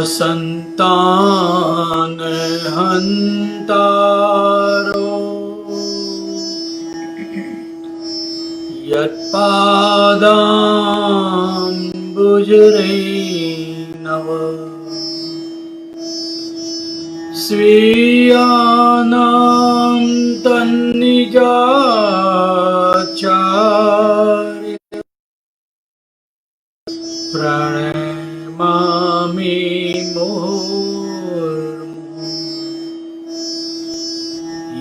संतान हन्तारो यत्पादाम्बुजरेणव स्वीयानां तन्निजाचार्य प्रणमामि मुहुर्मुहुः।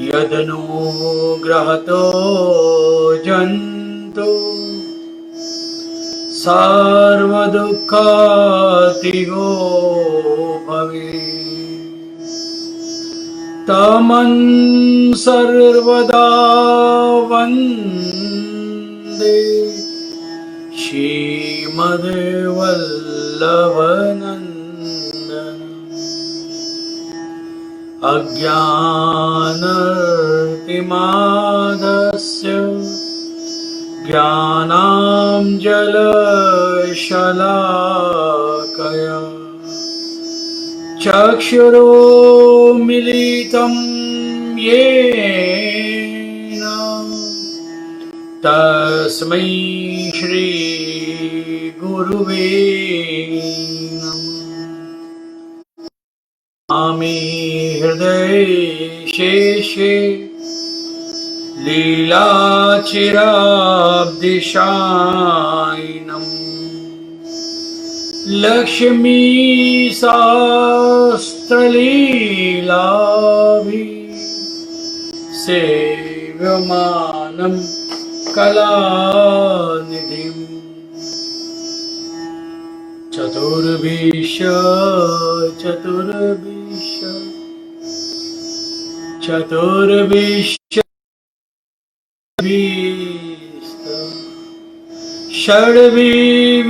यदनुग्रहतो जन्तु सर्वदुःखातिगो भवेत् तमं सर्वदा वन्दे श्रीमद्वल्लभनन्दनम् अज्ञानतिमिरान्धस्य ज्ञानाञ्जनशलाकया चक्षुरुन्मीलितं येन तस्मै श्री गुरुवे नमः। आमि हृदये शेषे लीलाचिराब्धिशायिनम् लक्ष्मी शास्त्रलीलाभिः सेव्यमानं कलानिधिम् चतुर्विश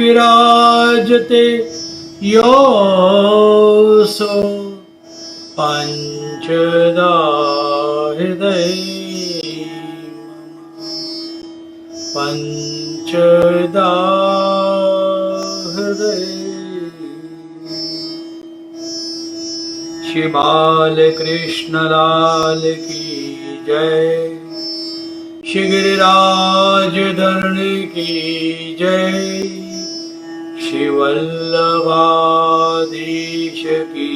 षड्विराजते योऽसो पञ्चदा हृदये पञ्चदा हृदये। श्री बालकृष्ण लाल की जय, श्री गिरिराज धरण की जय, श्री वल्लभाधीश की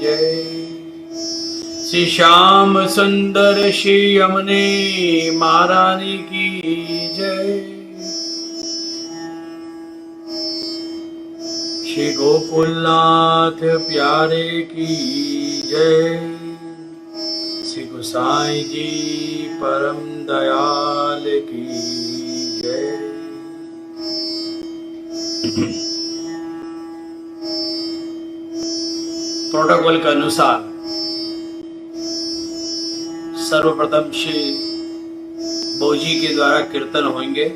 जय, श्री श्याम सुंदर श्री यमुने महारानी की जय, श्री गोकुलनाथ प्यारे की जय, श्री गोसाई जी परम दयाल की जय। प्रोटोकॉल के अनुसार सर्वप्रथम श्री बोजी के द्वारा कीर्तन होंगे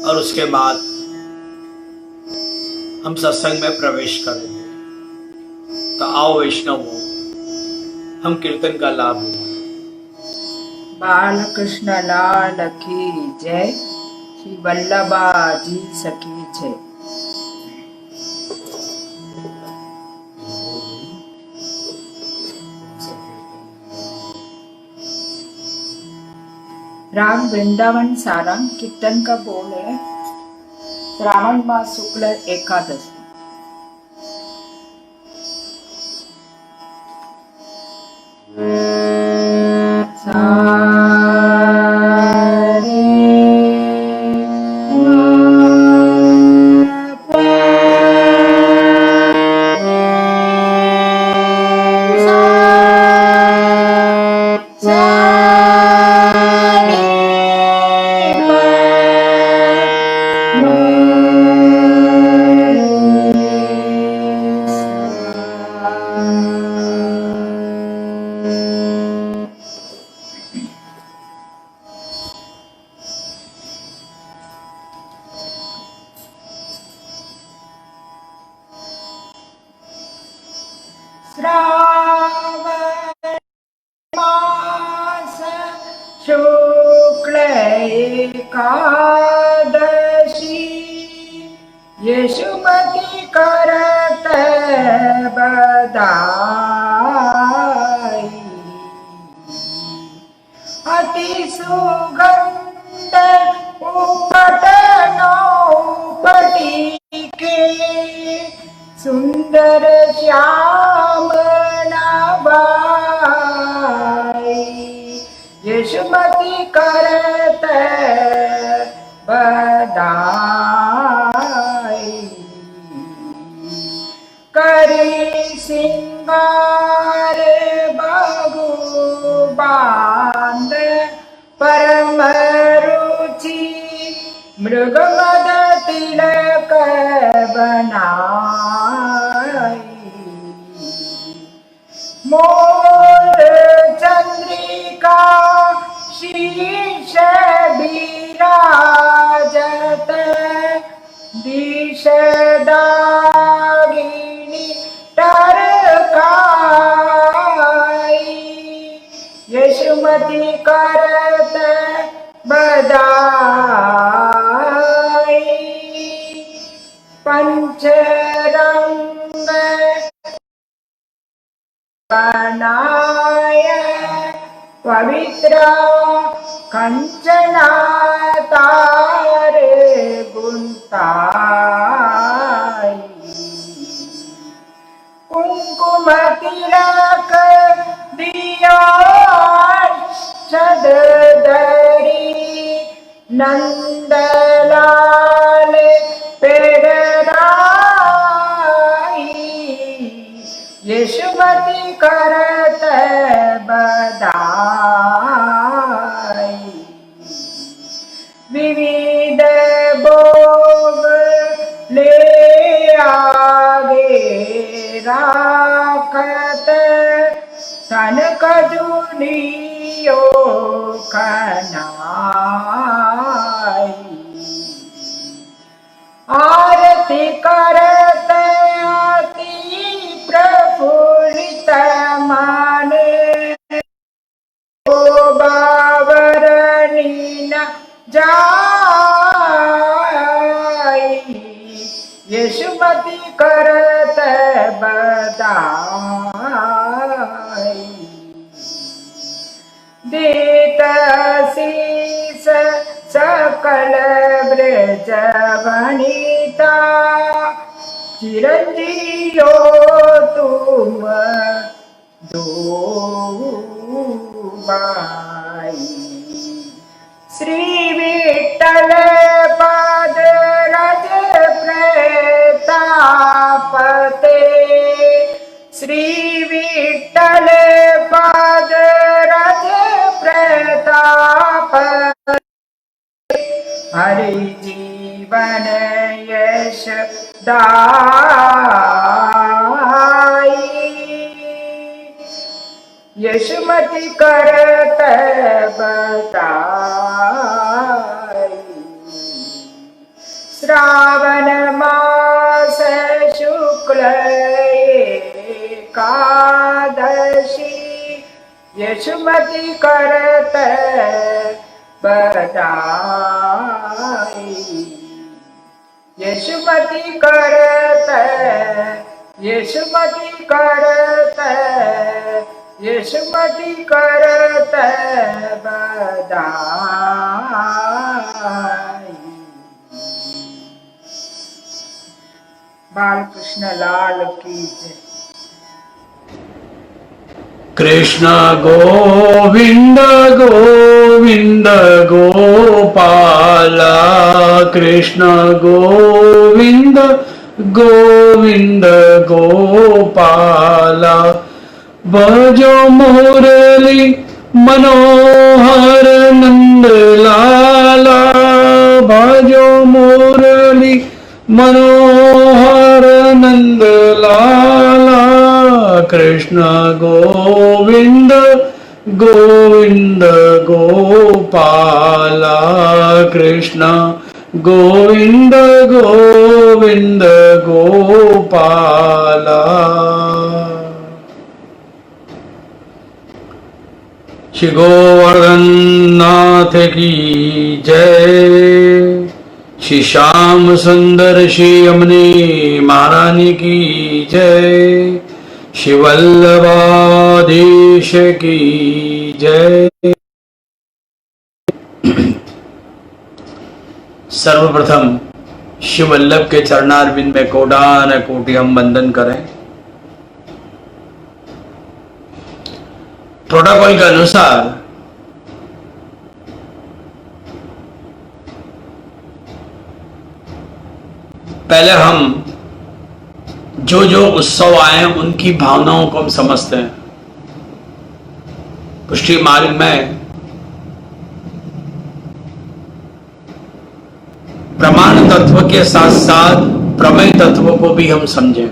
और उसके बाद हम सत्संग में प्रवेश करेंगे। तो आओ वैष्णवों, हम कीर्तन का लाभ लें। बालकृष्ण लाल की जय, श्री वल्लभा जी सकी जय। राम वृंदावन सारंग कीर्तन का बोल है श्रावण मास शुक्ल एकादशी। श्रावण मास शुक्ल एकादशी सुंदर श्याम नाबाई यशुमती करत बदाई करी सिंगार बागु बांध परम रुचि मृगमद तिलक बनाई मोर चंद्रिका शीर्ष विराजत दिश दागिनी टरकाई यशुमती करत बदाई पंचरंग बनाय पवित्र कंचना तार गुंताई कुंकुम तिलक दिया छदरी नंदलाल पेराई यशुमती करत बदाई विविध भोग ले आगे राखत तन कजुलियो कनाई आरती करत अति प्रफुल्लित मन ओ बावरनी न जाई यशुमती करत बदाई देत शीस सकल ब्रज वनिता चिरंजीव तुम दो बाई श्री विठ्ठल पद रज प्रतापते श्री विठ्ठल पद रज प्रताप हरि जीवन यश दाई यशुमती करत बताई श्रावण मास शुक्ल एकादशी यशुमती करत बदाई यशुमती करत यशुमती करत यशुमती करत बदाई। बालकृष्ण लाल की जय। कृष्ण गोविंद गोविंद गोपाल कृष्ण गोविंद गोविंद गोपाल भजो मुरली मनोहर नंद लाला भजो मुरली मनोहर नंद लाला कृष्ण गोविंद गोविंद गोपाल कृष्ण गोविंद गोविंद गोपाल। श्री गोवर्धन नाथ की जय। श्री श्याम सुंदर श्री यमुने महारानी की जय। श्री वल्लभाधीश की जय। सर्वप्रथम शिव वल्लभ के चरणारविंद में कोडान कोटि हम वंदन करें। प्रोटोकॉल के अनुसार पहले हम जो जो उत्सव आए हैं उनकी भावनाओं को हम समझते हैं। पुष्टि मार्ग में प्रमाण तत्व के साथ साथ प्रमेय तत्व को भी हम समझें।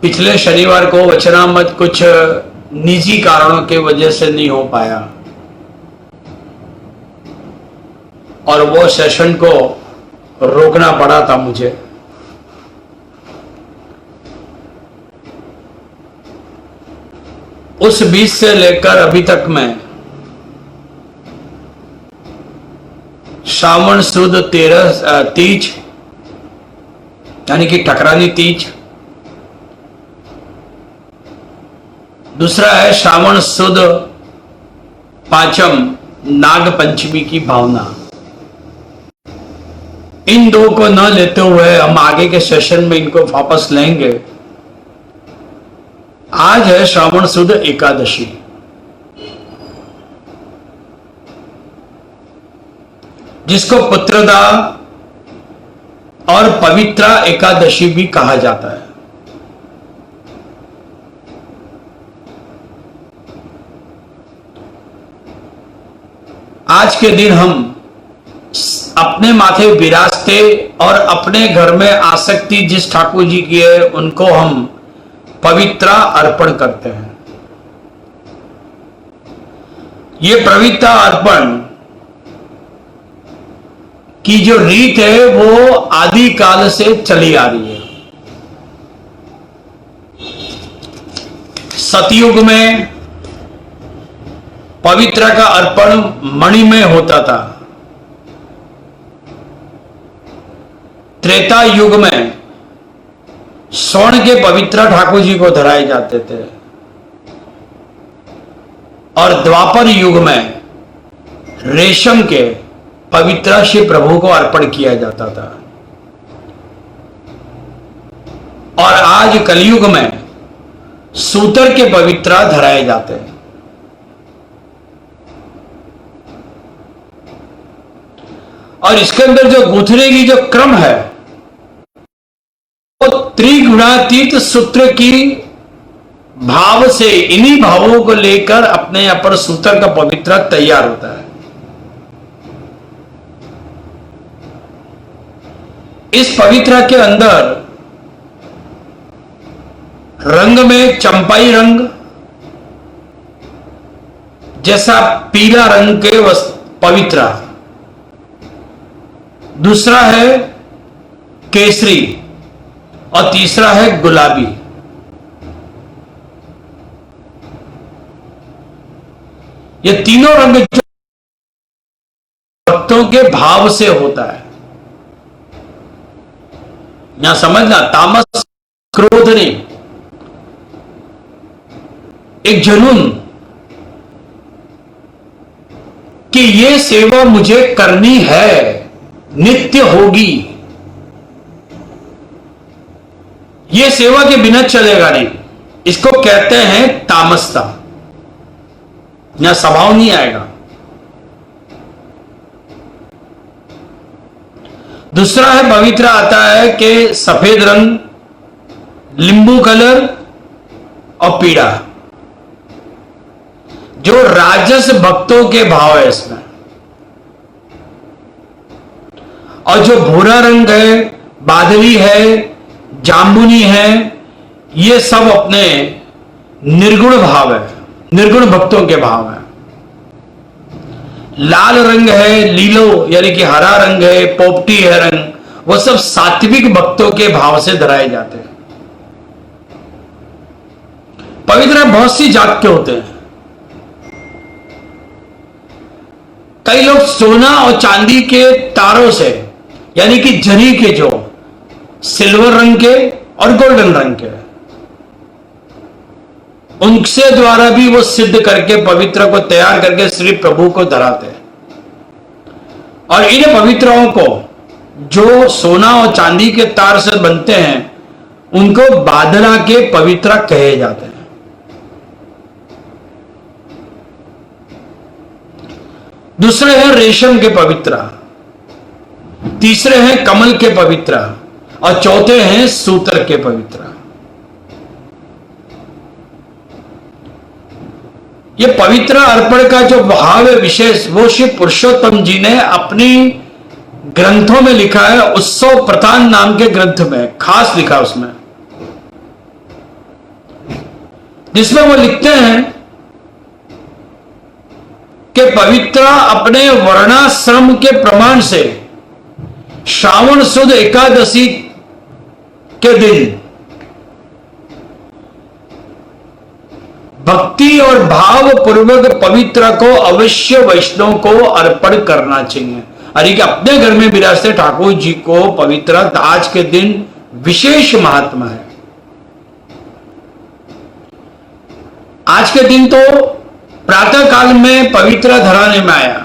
पिछले शनिवार को वचनामृत कुछ निजी कारणों के वजह से नहीं हो पाया और वो सेशन को रोकना पड़ा था मुझे। उस बीच से लेकर अभी तक मैं श्रावण सुद 13 तीज यानी कि ठकरानी तीज, दूसरा है श्रावण सुद पांचम नाग पंचमी की भावना। इन दो को न लेते हुए हम आगे के सेशन में इनको वापस लेंगे। आज है श्रावण सुद एकादशी। जिसको पुत्रदा और पवित्रा एकादशी भी कहा जाता है। आज के दिन हम अपने माथे विराजते और अपने घर में आसक्ति जिस ठाकुर जी की है उनको हम पवित्रा अर्पण करते हैं। ये पवित्रा अर्पण की जो रीत है वो आदि काल से चली आ रही है। सतयुग में पवित्रा का अर्पण मणि में होता था। त्रेता युग में स्वर्ण के पवित्रा ठाकुर जी को धराए जाते थे और द्वापर युग में रेशम के पवित्रा श्री प्रभु को अर्पण किया जाता था और आज कलयुग में सूतर के पवित्रा धराए जाते हैं। और इसके अंदर जो गूंथने की जो क्रम है वो त्रिगुणातीत सूत्र की भाव से, इन्हीं भावों को लेकर अपने अपर सूत्र का पवित्रा तैयार होता है। इस पवित्रा के अंदर रंग में चंपाई रंग जैसा पीला रंग के पवित्रा, दूसरा है केसरी और तीसरा है गुलाबी। ये तीनों रंग जो भक्तों के भाव से होता है। यहां समझना, तामस क्रोध नहीं, एक जुनून कि ये सेवा मुझे करनी है, नित्य होगी, ये सेवा के बिना चलेगा नहीं। इसको कहते हैं तामसता। यहां स्वभाव नहीं आएगा। दूसरा है पवित्रा आता है कि सफेद रंग, लींबू कलर और पीला, जो राजस भक्तों के भाव है इसमें। और जो भूरा रंग है, बादली है, जामुनी है, ये सब अपने निर्गुण भाव है, निर्गुण भक्तों के भाव है। लाल रंग है, लीलो यानी कि हरा रंग है, पोपटी है रंग, वो सब सात्विक भक्तों के भाव से धराए जाते हैं। पवित्र बहुत सी जात के होते हैं। कई लोग सोना और चांदी के तारों से यानी कि जरी के, जो सिल्वर रंग के और गोल्डन रंग के, उनसे द्वारा भी वो सिद्ध करके पवित्र को तैयार करके श्री प्रभु को धराते हैं। और इन पवित्रों को जो सोना और चांदी के तार से बनते हैं उनको बादला के पवित्र कहे जाते हैं। दूसरे हैं रेशम के पवित्र, तीसरे हैं कमल के पवित्र और चौथे हैं सूतर के पवित्र। ये पवित्र अर्पण का जो भाव है विशेष, वो श्री पुरुषोत्तम जी ने अपनी ग्रंथों में लिखा है। उत्सव प्रधान नाम के ग्रंथ में खास लिखा उसमें, जिसमें वो लिखते हैं कि पवित्र अपने वर्णाश्रम के प्रमाण से श्रावण सुद एकादशी के दिन भक्ति और भाव पूर्वक पवित्र को अवश्य वैष्णव को अर्पण करना चाहिए। अरे कि अपने घर में विराजते ठाकुर जी को पवित्र आज के दिन विशेष महात्मा है। आज के दिन तो प्रातः काल में पवित्र धराने में आया,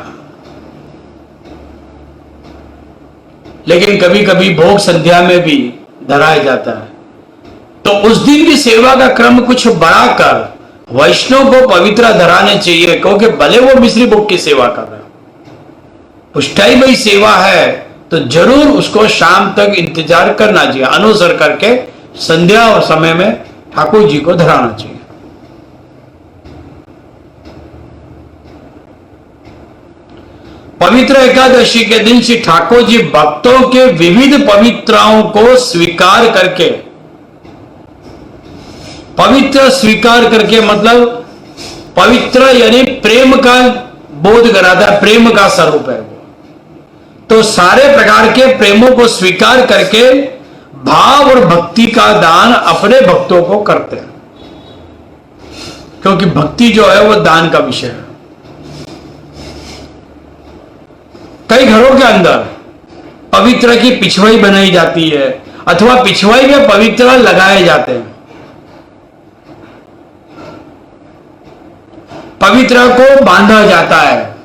लेकिन कभी कभी भोग संध्या में भी धराया जाता है। तो उस दिन की सेवा का क्रम कुछ बढ़ाकर वैष्णव को पवित्र धराने चाहिए, क्योंकि भले वो मिश्री भोग की सेवा कर रहे हो, पुष्टाई भाई सेवा है तो जरूर उसको शाम तक इंतजार करना चाहिए, अनुसर करके संध्या और समय में ठाकुर जी को धराना चाहिए। पवित्र एकादशी के दिन श्री ठाकुर जी भक्तों के विविध पवित्राओं को स्वीकार करके, पवित्र स्वीकार करके मतलब पवित्र यानी प्रेम का बोध कराता है, प्रेम का स्वरूप है वो। तो सारे प्रकार के प्रेमों को स्वीकार करके भाव और भक्ति का दान अपने भक्तों को करते हैं, क्योंकि भक्ति जो है वो दान का विषय है। कई घरों के अंदर पवित्र की पिछवाई बनाई जाती है अथवा पिछवाई में पवित्र लगाए जाते हैं। पवित्र को बांधा जाता है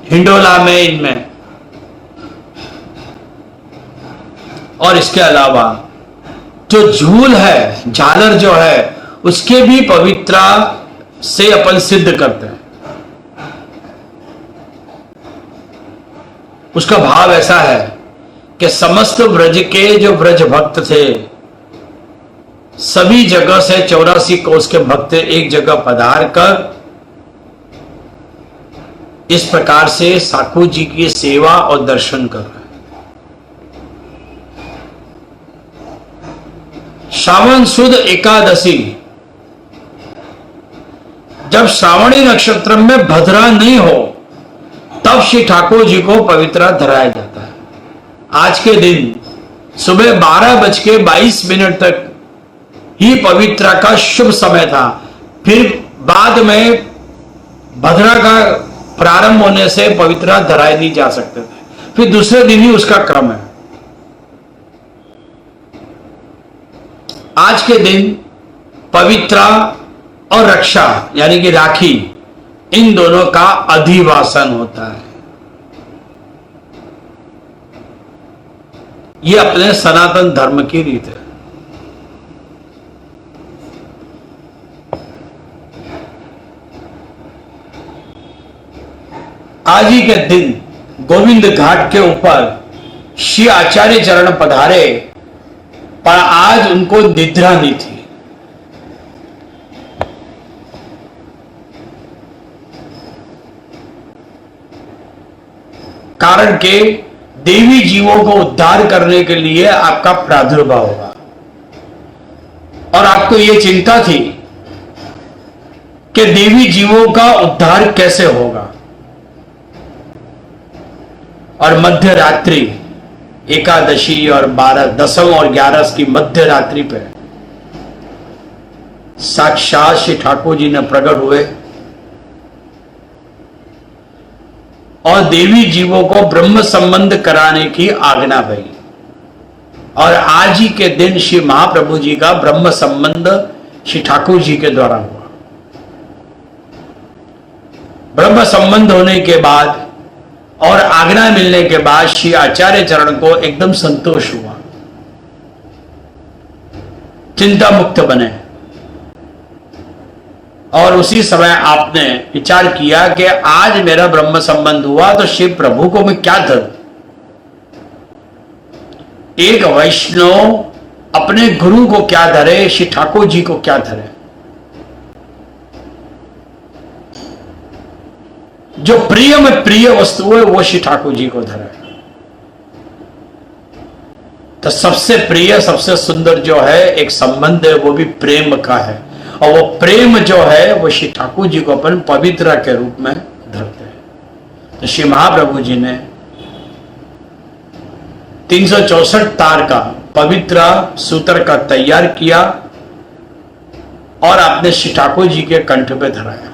हिंडोला में, इनमें। और इसके अलावा जो झूल है, झालर जो है, उसके भी पवित्र से अपन सिद्ध करते हैं। उसका भाव ऐसा है कि समस्त ब्रज के जो ब्रज भक्त थे, सभी जगह से 84 कोस के भक्त एक जगह पधार कर इस प्रकार से ठाकुर जी की सेवा और दर्शन कर रहे हैं। श्रावण सुद एकादशी, जब श्रावणी नक्षत्र में भद्रा नहीं हो तब श्री ठाकुर जी को पवित्र धराया जाता है। आज के दिन सुबह 12:22 तक ही पवित्र का शुभ समय था। फिर बाद में भद्रा का प्रारंभ होने से पवित्र धराए नहीं जा सकते थे, फिर दूसरे दिन ही उसका क्रम है। आज के दिन पवित्र और रक्षा यानी कि राखी, इन दोनों का अधिवासन होता है। यह अपने सनातन धर्म की रीत है। आज ही के दिन गोविंद घाट के ऊपर श्री आचार्य चरण पधारे, पर आज उनको निद्रा नहीं थी। कारण के देवी जीवों को उद्धार करने के लिए आपका प्रादुर्भाव होगा, और आपको यह चिंता थी कि देवी जीवों का उद्धार कैसे होगा। और मध्य रात्रि एकादशी और 12, 10 और 11 की मध्य रात्रि पे साक्षात श्री ठाकुर जी ने प्रकट हुए और देवी जीवों को ब्रह्म संबंध कराने की आज्ञा भई। और आज ही के दिन श्री महाप्रभु जी का ब्रह्म संबंध श्री ठाकुर जी के द्वारा हुआ। ब्रह्म संबंध होने के बाद और आज्ञा मिलने के बाद श्री आचार्य चरण को एकदम संतोष हुआ, चिंता मुक्त बने। और उसी समय आपने विचार किया कि आज मेरा ब्रह्म संबंध हुआ तो शिव प्रभु को मैं क्या धरूं। एक वैष्णव अपने गुरु को क्या धरे, श्री ठाकुर जी को क्या धरे। जो प्रिय में प्रिय वस्तु है वो श्री ठाकुर जी को धरे। तो सबसे प्रिय सबसे सुंदर जो है एक संबंध है वो भी प्रेम का है, और वो प्रेम जो है वो श्री ठाकुर जी को अपन पवित्र के रूप में धरते हैं। तो श्री महाप्रभु जी ने 364 तार का पवित्र सूत्र का तैयार किया और आपने श्री ठाकुर जी के कंठ पे धराया।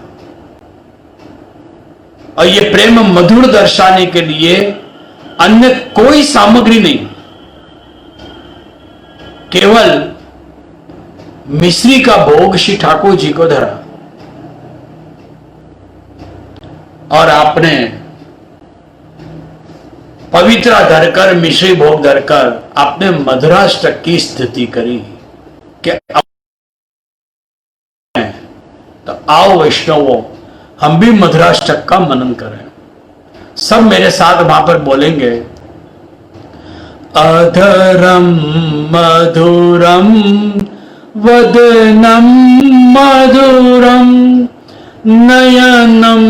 और ये प्रेम मधुर दर्शाने के लिए अन्य कोई सामग्री नहीं, केवल मिश्री का भोग श्री ठाकुर जी को धरा। और आपने पवित्र धरकर, मिश्री भोग धरकर आपने मधुराष्टक की स्थिति करी कि तो आओ वैष्णवों हम भी मधुराष्टक का मनन करें। सब मेरे साथ वहां पर बोलेंगे, अधरम मधुरम वदनम मधुरम नयनम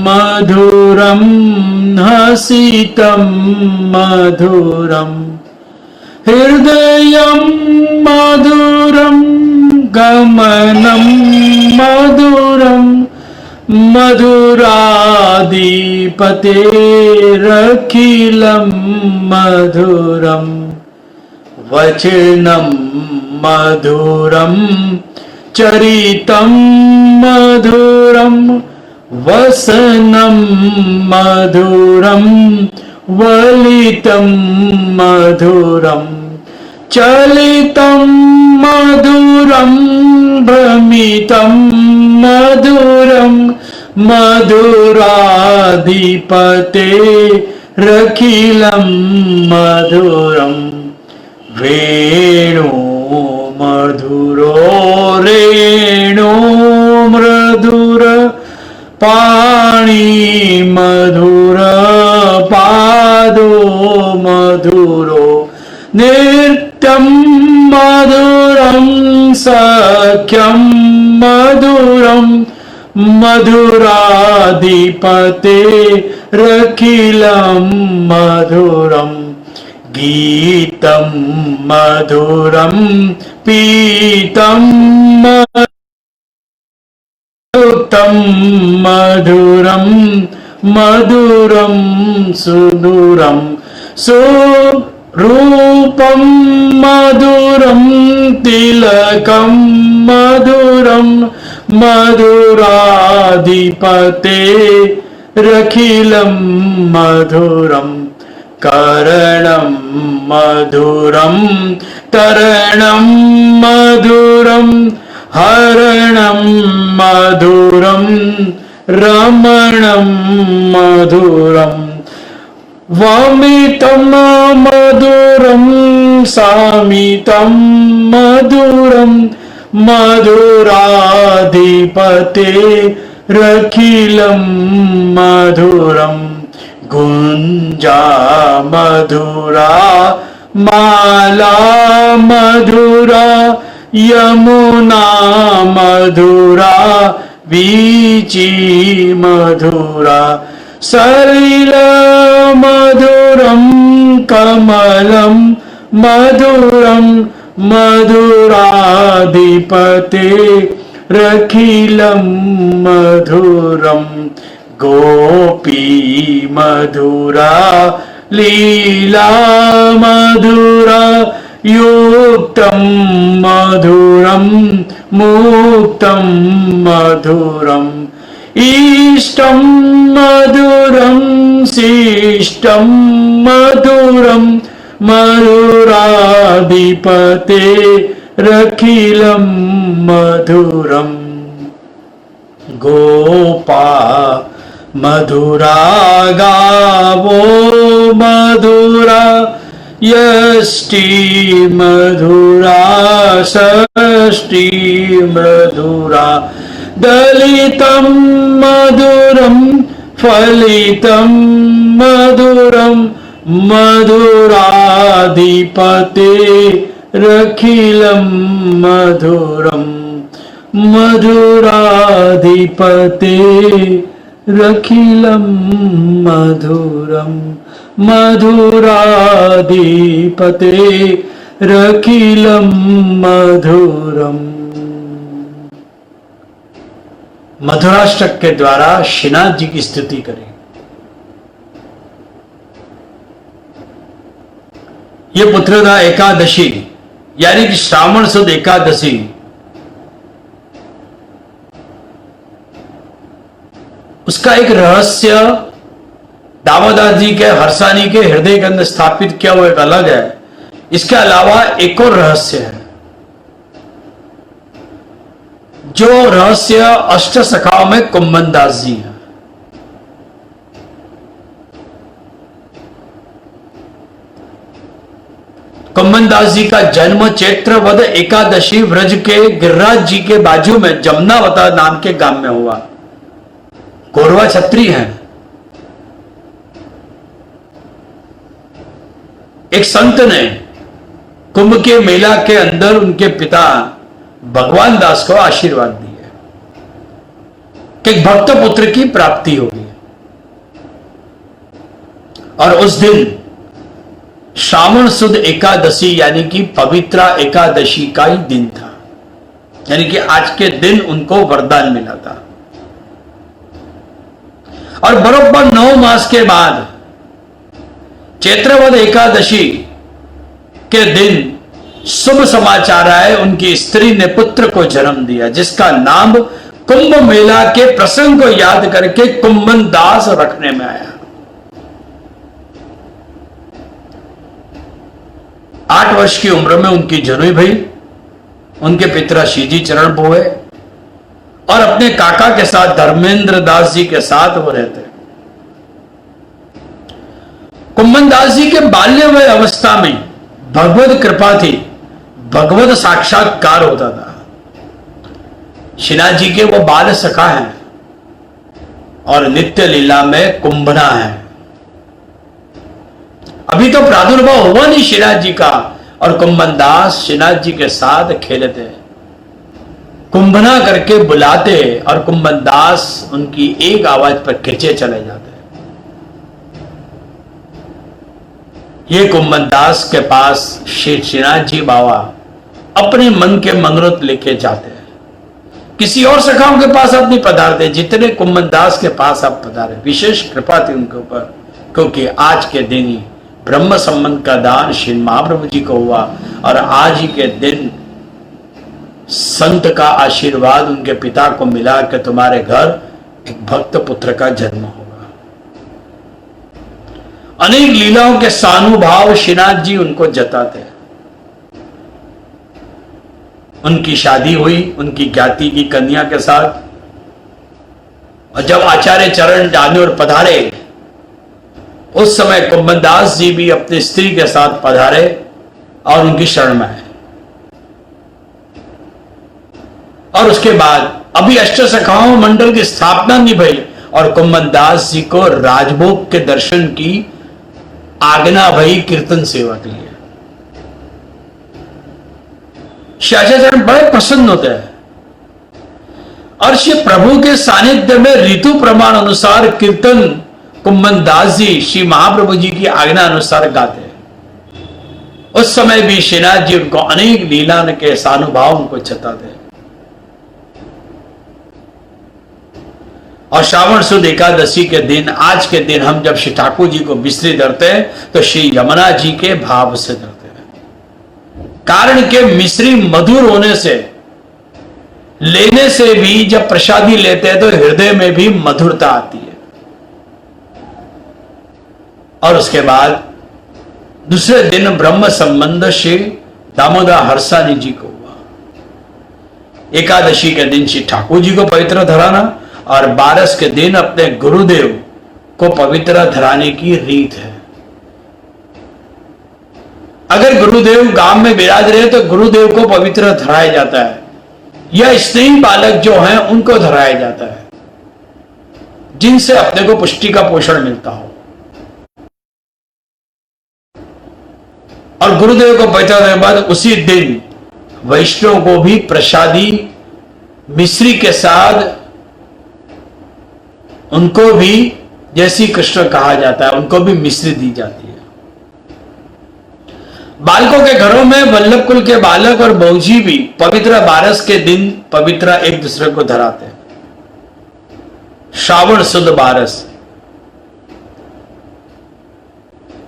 मधुरम हसितम मधुरम हृदयम मधुरम गमनम मधुरम मधुराधिपतेरखिलं मधुरम वचनं मधुरम चरितं मधुरम वसनं मधुरम वलितं मधुरम चलितं मधुरम भ्रमितं मधुरम मधुराधिपतेरखिलं मधुरम वेणु मधुरो रेणु मधुर पाणि मधुर पादो मधुरो नित्यं मधुरं सख्यं मधुरं मधुराधिपतेरखिलं मधुरं गीतं मधुरं पीतं मधुरं मधुरं मधुरं सुदूरं रूपं मधुरं तिलकं मधुरं मधुराधिपतेरखिलं मधुरं करणं मधुरं तरणं मधुरं हरणं मधुरं रमणं मधुरं वमितं मधुरं सामितं मधुरं मधुराधिपतेरखिलं मधुरं गुञ्जा मधुरा माला मधुरा यमुना मधुरा वीची मधुरा सलिल मधुरं कमलं मधुरं मधुराधिपतेरखिलं मधुरं गोपी मधुरा लीला मधुरा युक्तं मधुरं मुक्तं मधुरम् इष्टं मधुरं शिष्टं मधुरं मधुराधिपतेरखिलं रखिलम मधुरम गोपा मधुरा गावो मधुरा यष्टि मधुरा षष्टि मधुरा दलितं मधुरं फलितं मधुरं मधुराधिपते रखिलं मधुरं मधुराधिपते रखिलं मधुरं मधुराधिपते रखिलं मधुरम। मधुराष्टक के द्वारा श्रीनाथ जी की स्तुति करें। ये पुत्रदा एकादशी यानी कि श्रावण सुद एकादशी उसका एक रहस्य दामोदर जी के हर्षानी के हृदय के अंदर स्थापित किया हुआ एक अलग है। इसके अलावा एक और रहस्य है, जो रहस्य अष्ट सखाओं में कुंभन दास जी हैं। कुंभन दास जी का जन्म चैत्र वद एकादशी व्रज के गिरिराज जी के बाजू में जमुनावता नाम के गांव में हुआ। गौरवा छत्री हैं। एक संत ने कुंभ के मेला के अंदर उनके पिता भगवान दास को आशीर्वाद दिए कि भक्त पुत्र की प्राप्ति होगी। और उस दिन श्रावण सुद एकादशी यानी कि पवित्रा एकादशी का ही दिन था, यानी कि आज के दिन उनको वरदान मिला था। और बरोबर 9 मास के बाद चैत्रवद एकादशी के दिन शुभ समाचार आए, उनकी स्त्री ने पुत्र को जन्म दिया, जिसका नाम कुंभ मेला के प्रसंग को याद करके कुंभन दास रखने में आया। 8 वर्ष की उम्र में उनकी जनुई भई। उनके पिता श्रीजी चरण बोए और अपने काका के साथ धर्मेंद्र दास जी के साथ वो रहते। कुंभन दास जी के बाल्यवय अवस्था में भगवत कृपा थी, भगवत साक्षात्कार होता था। श्रीनाथ जी के वो बाल सखा हैं और नित्य लीला में कुंभना है। अभी तो प्रादुर्भाव हुआ नहीं श्रीनाथ जी का, और कुंभन दास श्रीनाथ जी के साथ खेलते, कुंभना करके बुलाते और कुंभन दास उनकी एक आवाज पर खींचे चले जाते। ये कुंभन दास के पास श्री श्रीनाथ जी बाबा अपने मन के मनोरथ लेके जाते हैं। किसी और सखाओं के पास आप नहीं पधारते जितने कुंभन दास के पास आप पधारे। विशेष कृपा थी उनके ऊपर, क्योंकि आज के दिन ही ब्रह्म संबंध का दान श्री महाप्रभु जी को हुआ और आज ही के दिन संत का आशीर्वाद उनके पिता को मिला कि तुम्हारे घर एक भक्त पुत्र का जन्म होगा। अनेक लीलाओं के सानुभाव श्रीनाथ जी उनको जताते हैं। उनकी शादी हुई उनकी ज्ञाति की कन्या के साथ, और जब आचार्य चरण जाने और पधारे उस समय कुंभन दास जी भी अपनी स्त्री के साथ पधारे और उनकी शरण में आए। और उसके बाद अभी अष्ट सखाओं मंडल की स्थापना नहीं भई और कुंभन दास जी को राजभोग के दर्शन की आज्ञा भई कीर्तन सेवा के लिए। शाचाचरण बड़े प्रसन्न होते हैं और श्री प्रभु के सानिध्य में ऋतु प्रमाण अनुसार कीर्तन कुंभन दास जी श्री महाप्रभु जी की आज्ञा अनुसार गाते हैं। उस समय भी श्रीनाथ जी उनको अनेक लीला के सानुभाव उनको जताते हैं। और श्रावण सुद एकादशी के दिन, आज के दिन हम जब श्री ठाकुर जी को मिश्री धरते हैं तो श्री यमुना जी के भाव से धरते हैं। कारण के मिश्री मधुर होने से, लेने से भी जब प्रसादी लेते हैं तो हृदय में भी मधुरता आती है। और उसके बाद दूसरे दिन ब्रह्म संबंध श्री दामोदर हर्षानी जी को हुआ। एकादशी के दिन श्री ठाकुर जी को पवित्र धराना और 12 के दिन अपने गुरुदेव को पवित्र धराने की रीत है। अगर गुरुदेव गांव में विराज रहे तो गुरुदेव को पवित्र धराया जाता है, या स्नेही बालक जो हैं उनको धराया जाता है, जिनसे अपने को पुष्टि का पोषण मिलता हो। और गुरुदेव को पवित्र करने के बाद उसी दिन वैष्णव को भी प्रसादी मिश्री के साथ, उनको भी जैसी कृष्ण कहा जाता है, उनको भी मिश्री दी जाती है। बालकों के घरों में वल्लभ कुल के बालक और बहुजी भी पवित्र 12 के दिन पवित्र एक दूसरे को धराते हैं। श्रावण सुद 12,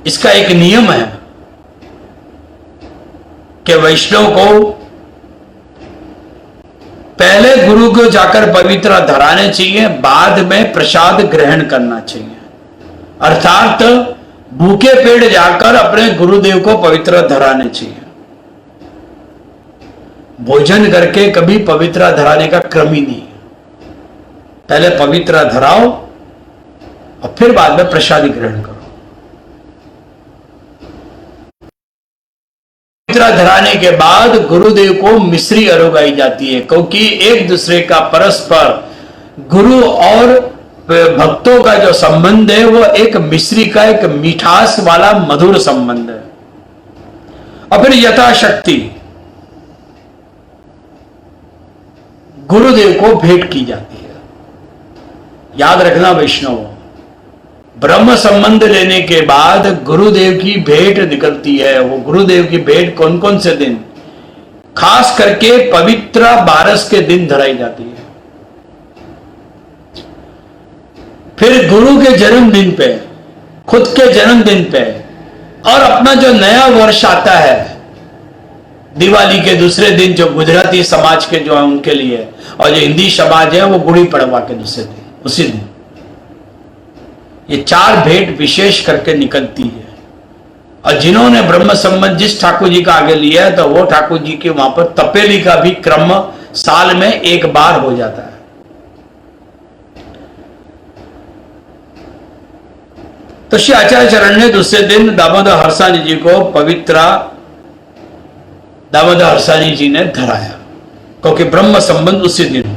इसका एक नियम है कि वैष्णव को पहले गुरु को जाकर पवित्र धराने चाहिए, बाद में प्रसाद ग्रहण करना चाहिए। अर्थात भूखे पेट जाकर अपने गुरुदेव को पवित्र धराने चाहिए। भोजन करके कभी पवित्र धराने का क्रम ही नहीं है। पहले पवित्र धराओ और फिर बाद में प्रसादी ग्रहण करो। पवित्र धराने के बाद गुरुदेव को मिश्री अरोगाई जाती है, क्योंकि एक दूसरे का परस्पर गुरु और भक्तों का जो संबंध है वो एक मिश्री का एक मिठास वाला मधुर संबंध है। और फिर यथाशक्ति गुरुदेव को भेंट की जाती है। याद रखना वैष्णव, ब्रह्म संबंध लेने के बाद गुरुदेव की भेंट निकलती है। वो गुरुदेव की भेंट कौन कौन से दिन, खास करके पवित्र 12 के दिन धराई जाती है। फिर गुरु के जन्मदिन पे, खुद के जन्मदिन पे, और अपना जो नया वर्ष आता है दिवाली के दूसरे दिन, जो गुजराती समाज के जो है उनके लिए, और जो हिंदी समाज है वो गुड़ी पड़वा के दूसरे दिन, उसी दिन ये 4 भेंट विशेष करके निकलती है। और जिन्होंने ब्रह्म संबंध जिस ठाकुर जी का आगे लिया है, तो वो ठाकुर जी के वहां पर तपेली का भी क्रम साल में एक बार हो जाता है। तो श्री आचार्य चरण ने दूसरे दिन दामोदर हरसानी जी को पवित्र दामोदर हरसानी जी ने धराया, क्योंकि ब्रह्म संबंध उसी दिन हुआ।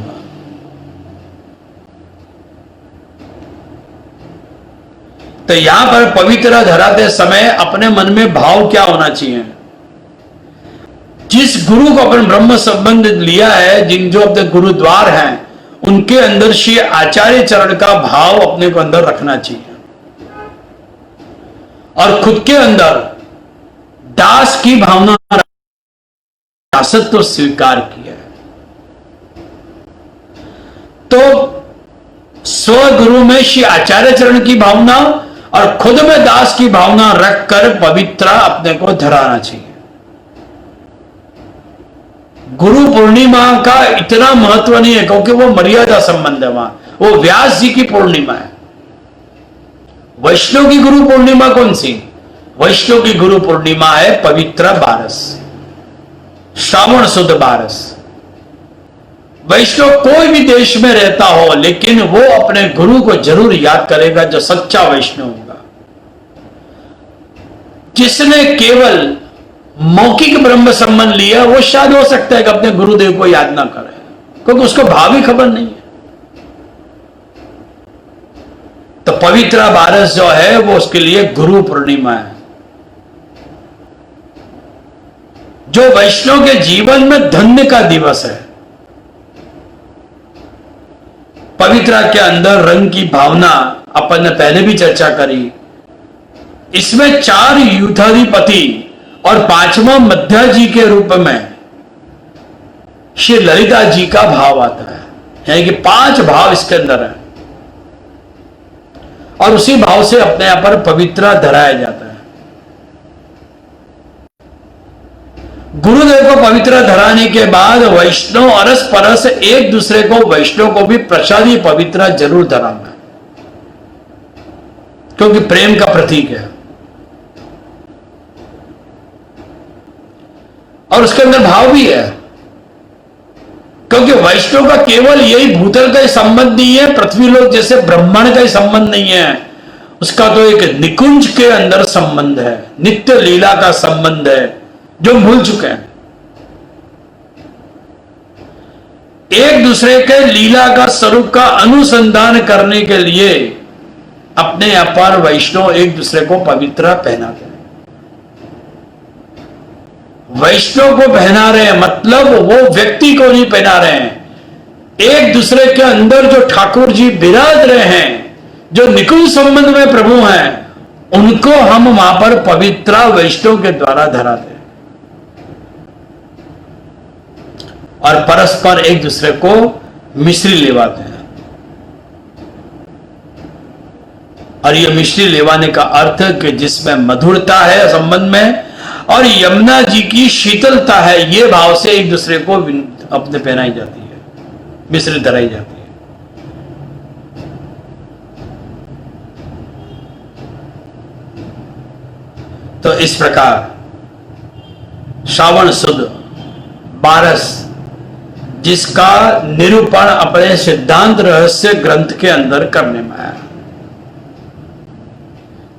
तो यहां पर पवित्र धराते समय अपने मन में भाव क्या होना चाहिए? जिस गुरु को अपन ब्रह्म संबंध लिया है, जिन जो अपने गुरुद्वार हैं, उनके अंदर श्री आचार्य चरण का भाव अपने को अंदर रखना चाहिए, और खुद के अंदर दास की भावना दासत्व स्वीकार किया है। तो स्वगुरु में श्री आचार्य चरण की भावना और खुद में दास की भावना रखकर पवित्र अपने को धराना चाहिए। गुरु पूर्णिमा का इतना महत्व नहीं है, क्योंकि वो मर्यादा संबंध है, वहां वो व्यास जी की पूर्णिमा है। वैष्णव की गुरु पूर्णिमा कौन सी? वैष्णव की गुरु पूर्णिमा है पवित्र 12, श्रावण सुद 12। वैष्णव कोई भी देश में रहता हो, लेकिन वो अपने गुरु को जरूर याद करेगा, जो सच्चा वैष्णव होगा। जिसने केवल मौखिक ब्रह्म संबंध लिया, वो शायद हो सकता है कि अपने गुरुदेव को याद ना करे, क्योंकि उसको भाव ही खबर नहीं है। तो पवित्र 12 जो है वो उसके लिए गुरु पूर्णिमा है, जो वैष्णव के जीवन में धन्य का दिवस है। पवित्रा के अंदर रंग की भावना अपन ने पहले भी चर्चा करी। इसमें 4 युद्धाधिपति और 5वां मध्या जी के रूप में श्री ललिता जी का भाव आता है, यानी कि 5 भाव इसके अंदर है, और उसी भाव से अपने यहां पर पवित्रा धराया जाता है। गुरुदेव को पवित्र धराने के बाद वैष्णव अरस परस एक दूसरे को, वैष्णव को भी प्रसादी पवित्र जरूर धराना है, क्योंकि प्रेम का प्रतीक है। और उसके अंदर भाव भी है। क्योंकि वैष्णव का केवल यही भूतल का ही संबंध नहीं है, पृथ्वी लोक जैसे ब्रह्मांड का ही संबंध नहीं है, उसका तो एक निकुंज के अंदर संबंध है, नित्य लीला का संबंध है जो भूल चुके हैं। एक दूसरे के लीला का स्वरूप का अनुसंधान करने के लिए अपने अपार वैष्णव एक दूसरे को पवित्र पहनाते हैं। वैष्णव को पहना रहे हैं मतलब वो व्यक्ति को नहीं पहना रहे हैं, एक दूसरे के अंदर जो ठाकुर जी विराज रहे हैं, जो निकुंज संबंध में प्रभु हैं, उनको हम वहां पर पवित्र वैष्णव के द्वारा धराते हैं और परस्पर एक दूसरे को मिश्री लेवाते हैं। और ये मिश्री लेवाने का अर्थ कि जिसमें मधुरता है संबंध में और यमुना जी की शीतलता है, ये भाव से एक दूसरे को अपने पहनाई जाती है, मिश्री धराई जाती है। तो इस प्रकार श्रावण सुद 12 जिसका निरूपण अपने सिद्धांत रहस्य ग्रंथ के अंदर करने में आया।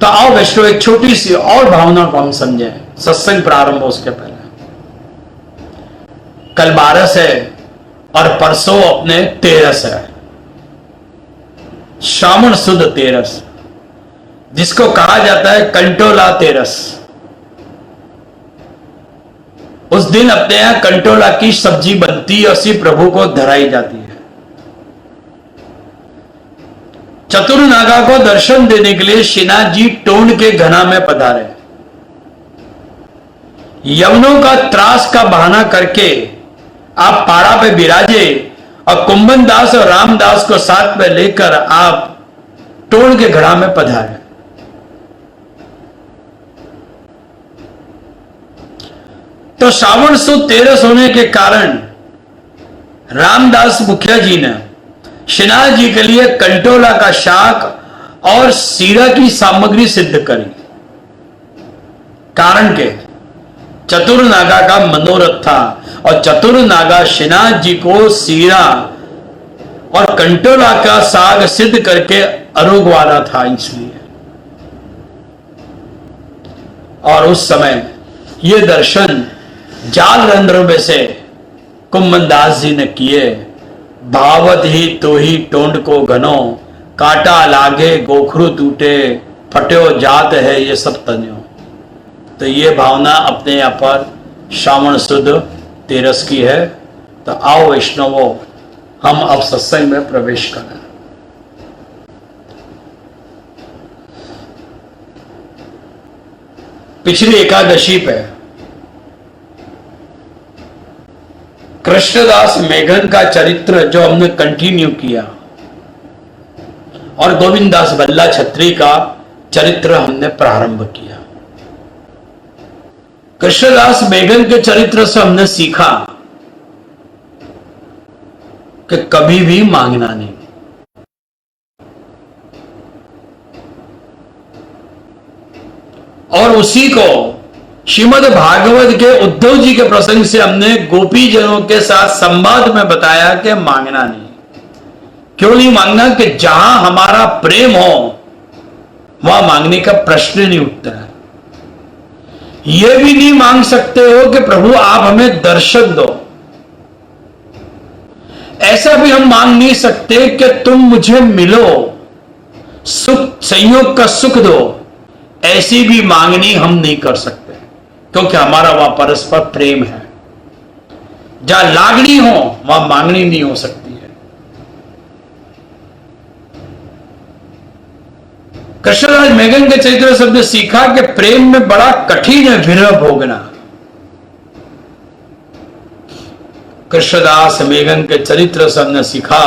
तो आओ वैष्णव एक छोटी सी और भावना को हम समझें, सत्संग प्रारंभ हो उसके पहले। कल 12 है और परसों अपने 13 है, श्रावण सुद 13, जिसको कहा जाता है कंटोला 13। उस दिन अपने यहां कंटोला की सब्जी बनती और श्री प्रभु को धराई जाती है। चतुर्नागा को दर्शन देने के लिए श्रीनाथ जी टोंड के घना में पधारे। यवनों का त्रास का बहाना करके आप पाड़ा पे बिराजे और कुंभन दास और रामदास को साथ में लेकर आप टोंड के घड़ा में पधारे। तो श्रावण सुद 13 होने के कारण रामदास मुखिया जी ने श्रीनाथ जी के लिए कंटोला का शाक और सीरा की सामग्री सिद्ध करी। कारण के चतुर्नागा का मनोरथ था और चतुर्नागा श्रीनाथ जी को सीरा और कंटोला का साग सिद्ध करके अरोग वाला था, इसलिए। और उस समय ये दर्शन जाल रंध्र में से कुंभन दास जी ने किए। भावत ही तो ही टोंड को घनो, काटा लागे गोखरू टूटे, फट्यो जात है ये सब तन्यो। तो ये भावना अपने यहाँ पर श्रावण सुद 13 की है। तो आओ वैष्णवों, हम अब सत्संग में प्रवेश करें। पिछली एकादशी पे कृष्णदास मेघन का चरित्र जो हमने कंटिन्यू किया और गोविंदास बल्ला छत्री का चरित्र हमने प्रारंभ किया। कृष्णदास मेघन के चरित्र से हमने सीखा कि कभी भी मांगना नहीं। और उसी को श्रीमद् भागवत के उद्धव जी के प्रसंग से हमने गोपी जनों के साथ संवाद में बताया कि मांगना नहीं। क्यों नहीं मांगना? कि जहां हमारा प्रेम हो वहां मांगने का प्रश्न नहीं उठता है। यह भी नहीं मांग सकते हो कि प्रभु आप हमें दर्शन दो। ऐसा भी हम मांग नहीं सकते कि तुम मुझे मिलो, सुख संयोग का सुख दो। ऐसी भी मांगनी हम नहीं कर सकते, क्योंकि हमारा वहां परस्पर प्रेम है। जहां लागनी हो वहां मांगनी नहीं हो सकती है। कृष्णदास मेघन के चरित्र से हमने सीखा कि प्रेम में बड़ा कठिन है विरह भोगना। कृष्णदास मेघन के चरित्र से हमने सीखा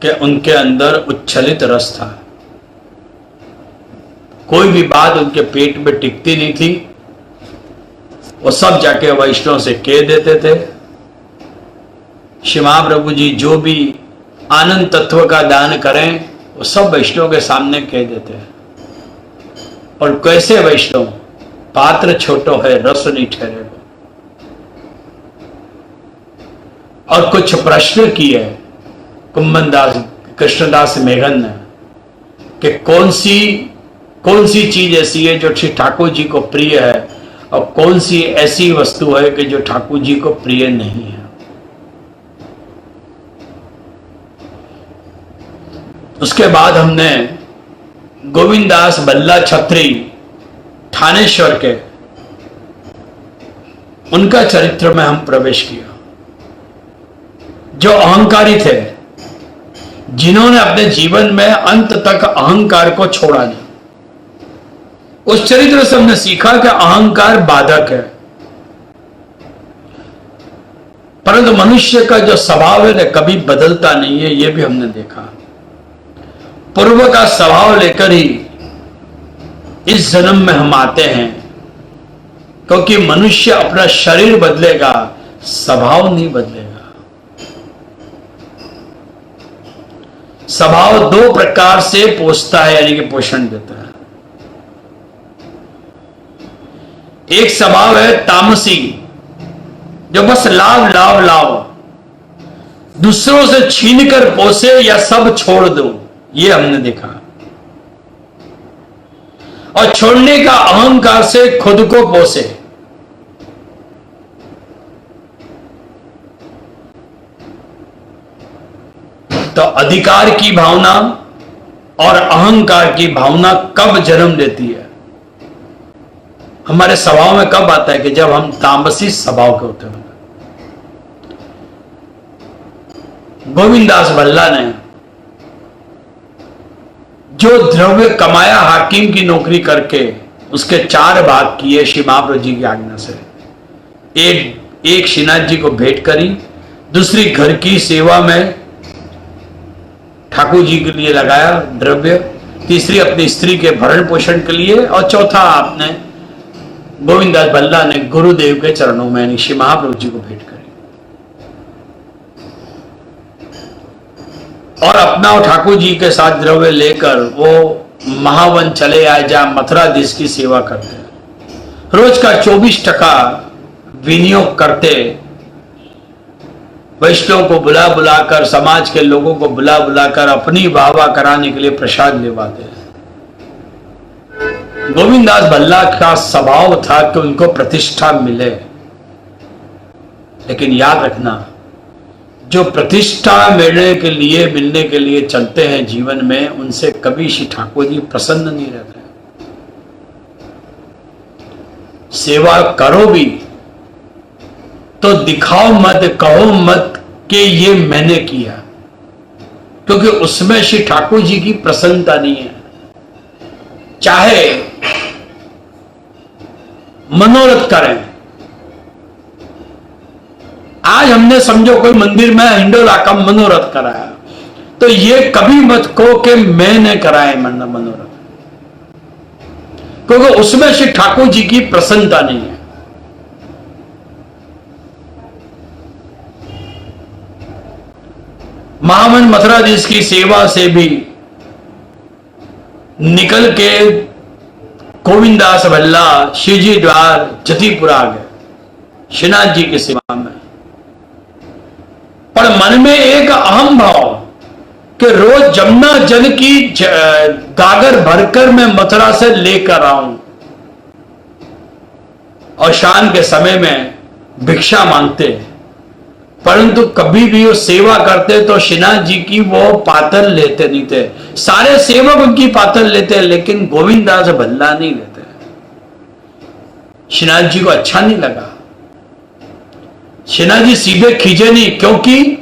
कि उनके अंदर उच्छलित रस था। कोई भी बात उनके पेट में टिकती नहीं थी, वो सब जाके वैष्णव से कह देते थे। श्री महाप्रभु जी जो भी आनंद तत्व का दान करें वो सब वैष्णव के सामने कह देते हैं। और कैसे वैष्णव? पात्र छोटो है रस नहीं ठहरे। और कुछ प्रश्न किए कुंभन दास कृष्णदास मेघन ने कि कौन सी चीज ऐसी है जो श्री ठाकुर जी को प्रिय है और कौन सी ऐसी वस्तु है कि जो ठाकुर जी को प्रिय नहीं है। उसके बाद हमने गोविंददास बल्ला छत्री थानेश्वर के उनका चरित्र में हम प्रवेश किया, जो अहंकारी थे, जिन्होंने अपने जीवन में अंत तक अहंकार को छोड़ा नहीं। उस चरित्र से हमने सीखा कि अहंकार बाधक है, परंतु मनुष्य का जो स्वभाव है कभी बदलता नहीं है, यह भी हमने देखा। पूर्व का स्वभाव लेकर ही इस जन्म में हम आते हैं, क्योंकि मनुष्य अपना शरीर बदलेगा, स्वभाव नहीं बदलेगा। स्वभाव दो प्रकार से पोषता है, यानी कि पोषण देता है। एक स्वभाव है तामसी, जो बस लाभ लाभ लाभ, दूसरों से छीनकर पोसे या सब छोड़ दो, ये हमने देखा। और छोड़ने का अहंकार से खुद को पोसे। तो अधिकार की भावना और अहंकार की भावना कब जन्म लेती है? हमारे स्वभाव में कब आता है? कि जब हम तामसी स्वभाव के होते हैं। गोविंददास भल्ला ने जो द्रव्य कमाया हाकिम की नौकरी करके, उसके 4 भाग किए श्री महाप्रभु जी की आज्ञा से। एक श्रीनाथ जी को भेंट करी, दूसरी घर की सेवा में ठाकुर जी के लिए लगाया द्रव्य, तीसरी अपनी स्त्री के भरण पोषण के लिए, और चौथा आपने गोविंददास भल्ला ने गुरुदेव के चरणों में श्री महाप्रभु जी को भेंट करी। और अपना और ठाकुर जी के साथ द्रव्य लेकर वो महावन चले आए, जहां मथुराधीश की सेवा करते हैं। रोज का 24% विनियोग करते, वैष्णव को बुला बुलाकर, समाज के लोगों को बुला बुलाकर अपनी वाहवाह कराने के लिए प्रसाद लेवाते हैं। गोविंददास भल्ला का स्वभाव था कि उनको प्रतिष्ठा मिले, लेकिन याद रखना, जो प्रतिष्ठा मिलने के लिए चलते हैं जीवन में, उनसे कभी श्री ठाकुर जी प्रसन्न नहीं रहते। सेवा करो भी तो दिखाओ मत, कहो मत कि ये मैंने किया, क्योंकि उसमें श्री ठाकुर जी की प्रसन्नता नहीं है। चाहे मनोरथ करें, आज हमने समझो कोई मंदिर में हिंडोला का मनोरथ कराया, तो ये कभी मत कहो कि मैंने कराया मनोरथ, क्योंकि उसमें श्री ठाकुर जी की प्रसन्नता नहीं है। महामन मथुराधीश की सेवा से भी निकल के गोविंददास भल्ला शिवजी द्वार जतीपुरा आ गए श्रीनाथ जी की सेवा में। पर मन में एक अहम भाव कि रोज जमुना जल की गागर भरकर मैं मथुरा से लेकर आऊं, और शाम के समय में भिक्षा मांगते, परंतु कभी भी वो सेवा करते तो श्रीनाथ जी की वो पातल लेते नहीं थे। सारे सेवक उनकी पातल लेते, लेकिन गोविंददास भल्ला नहीं लेते। श्रीनाथ जी को अच्छा नहीं लगा। श्रीनाथ जी सीधे खींचे नहीं, क्योंकि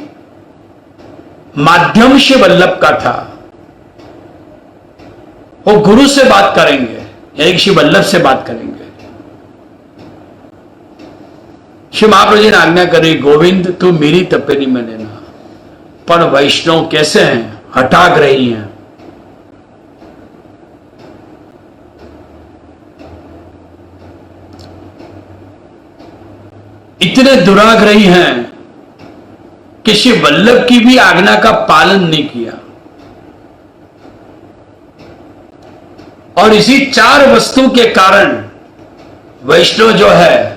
माध्यम श्री वल्लभ का था। वो गुरु से बात करेंगे, यानी श्री वल्लभ से बात करेंगे। श्री महाप्रभु जी ने आज्ञा करी, गोविंद तू मेरी तपेली में लेना। पर वैष्णव कैसे हैं? हठाग्रही हैं। इतने दुराग्रही हैं कि श्री वल्लभ की भी आज्ञा का पालन नहीं किया, और इसी 4 वस्तु के कारण वैष्णव जो है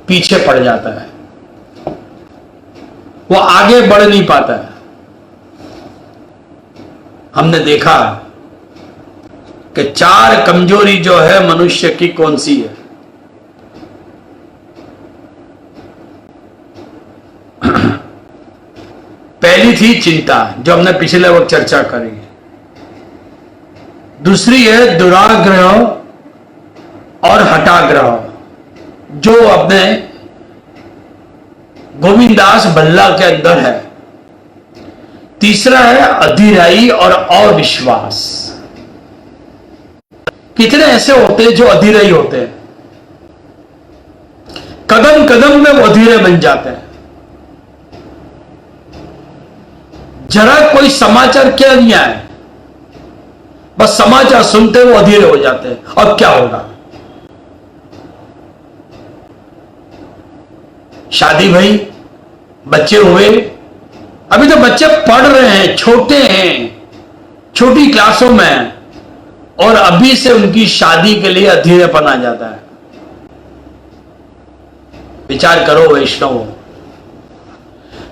पीछे पड़ जाता है। वो आगे बढ़ नहीं पाता है। हमने देखा कि 4 कमजोरी जो है मनुष्य की कौन सी है। पहली थी चिंता, जो हमने पिछले वक्त चर्चा करी। दूसरी है दुराग्रह और हठाग्रह, जो अपने गोविंदास भल्ला के अंदर है। तीसरा है अधीराई और अविश्वास। कितने ऐसे होते हैं जो अधीराई होते हैं, कदम कदम में वो अधीरे बन जाते हैं। जरा कोई समाचार क्या नहीं आए, बस समाचार सुनते वो अधीरे हो जाते हैं। अब क्या होगा? शादी भई, बच्चे हुए, अभी तो बच्चे पढ़ रहे हैं, छोटे हैं, छोटी क्लासों में, और अभी से उनकी शादी के लिए अधीरेपन आ जाता है। विचार करो वैष्णव,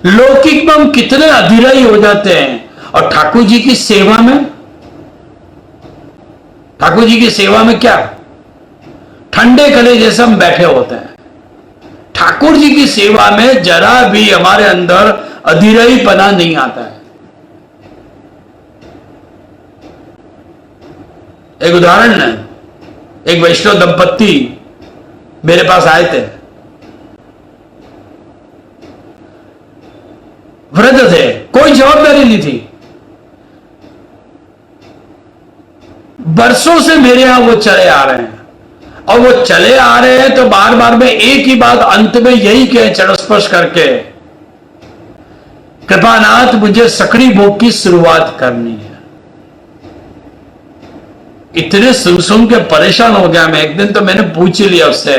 लौकिक में हम कितने अधीराई हो जाते हैं, और ठाकुर जी की सेवा में, ठाकुर जी की सेवा में क्या ठंडे कले जैसे हम बैठे होते हैं। ठाकुर जी की सेवा में जरा भी हमारे अंदर अधीराई पना नहीं आता है। एक उदाहरण है, एक वैष्णव दंपत्ति मेरे पास आए थे, वृद्ध थे, कोई जवाबदारी नहीं थी। बरसों से मेरे यहां वो चले आ रहे हैं, और वो चले आ रहे हैं तो बार बार में एक ही बात अंत में यही कहे चढ़स्पर्श करके, कृपानाथ मुझे सकड़ी भोग की शुरुआत करनी है। इतने सुन के परेशान हो गया मैं। एक दिन तो मैंने पूछ ही लिया उससे,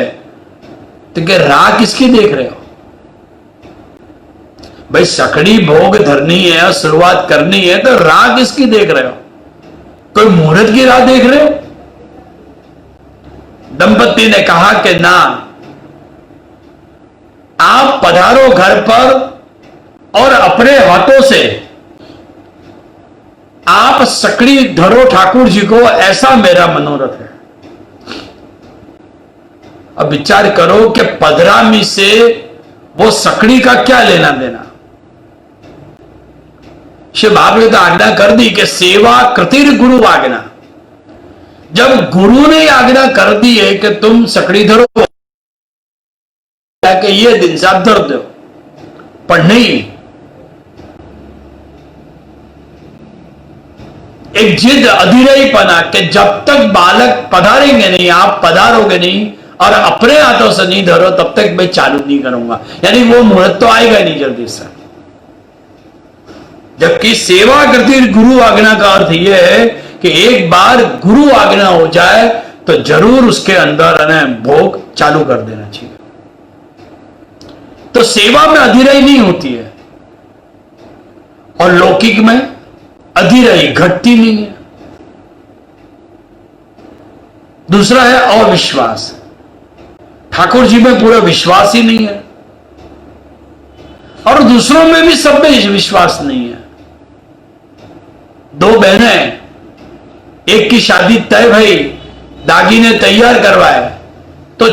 तो क्या राह किसकी देख रहे हो भाई? सकड़ी भोग धरनी है, शुरुआत करनी है, तो राह किसकी देख रहे हो? कोई मुहूर्त की राह देख रहे हो? दंपत्ति ने कहा कि ना, आप पधारो घर पर और अपने हाथों से आप सकड़ी धरो ठाकुर जी को, ऐसा मेरा मनोरथ है। अब विचार करो कि पधरामी से वो सकड़ी का क्या लेना देना। शिव बाबा ने तो आज्ञा कर दी कि सेवा कृतिर गुरु आज्ञा। जब गुरु ने आज्ञा कर दी है कि तुम सकड़ी धरो, कि ये दिन से आप धर दो, पर नहीं, एक जिद अधीराईपना कि जब तक बालक पधारेंगे नहीं, आप पधारोगे नहीं और अपने हाथों से नहीं धरो, तब तक मैं चालू नहीं करूंगा। यानी वो मुहूर्त तो आएगा नहीं जल्दी से। जबकि सेवा करती गुरु आज्ञा का अर्थ यह है कि एक बार गुरु आज्ञा हो जाए तो जरूर उसके अंदर भोग चालू कर देना चाहिए। तो सेवा में अधीराई नहीं होती है, और लौकिक में अधीराई घटती नहीं है। दूसरा है अविश्वास। ठाकुर जी में पूरा विश्वास ही नहीं है, और दूसरों में भी सब में विश्वास नहीं है। 2 बहनें, एक की शादी तय भई, दागी ने तैयार करवाया, तो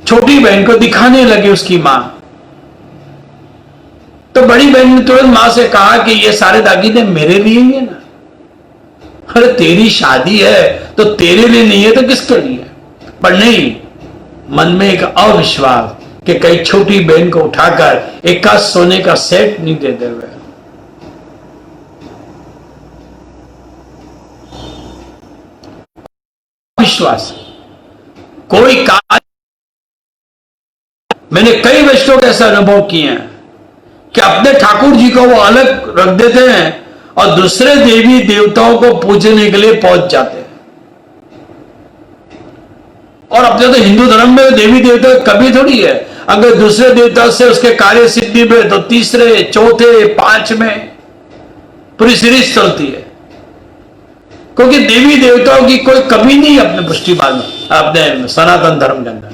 छोटी बहन को दिखाने लगी उसकी मां। तो बड़ी बहन ने तुरंत मां से कहा कि ये सारे दागीने मेरे लिए ही है ना। अरे तेरी शादी है तो तेरे लिए नहीं है तो किसके लिए? पर नहीं, मन में एक अविश्वास कि कई छोटी बहन को उठाकर एक का सोने का सेट नहीं दे दे हुए। विश्वास कोई कार्य, मैंने कई वैष्णव के ऐसा अनुभव किए हैं कि अपने ठाकुर जी को वो अलग रख देते हैं और दूसरे देवी देवताओं को पूजने के लिए पहुंच जाते हैं। और अपने तो हिंदू धर्म में देवी देवता कभी थोड़ी है, अगर दूसरे देवता से उसके कार्य सिद्धि में तो तीसरे, चौथे, 5वें पूरी सीरीज चलती है, क्योंकि देवी देवताओं की कोई कमी नहीं है अपने पुष्टिबाद में, अपने सनातन धर्म के अंदर।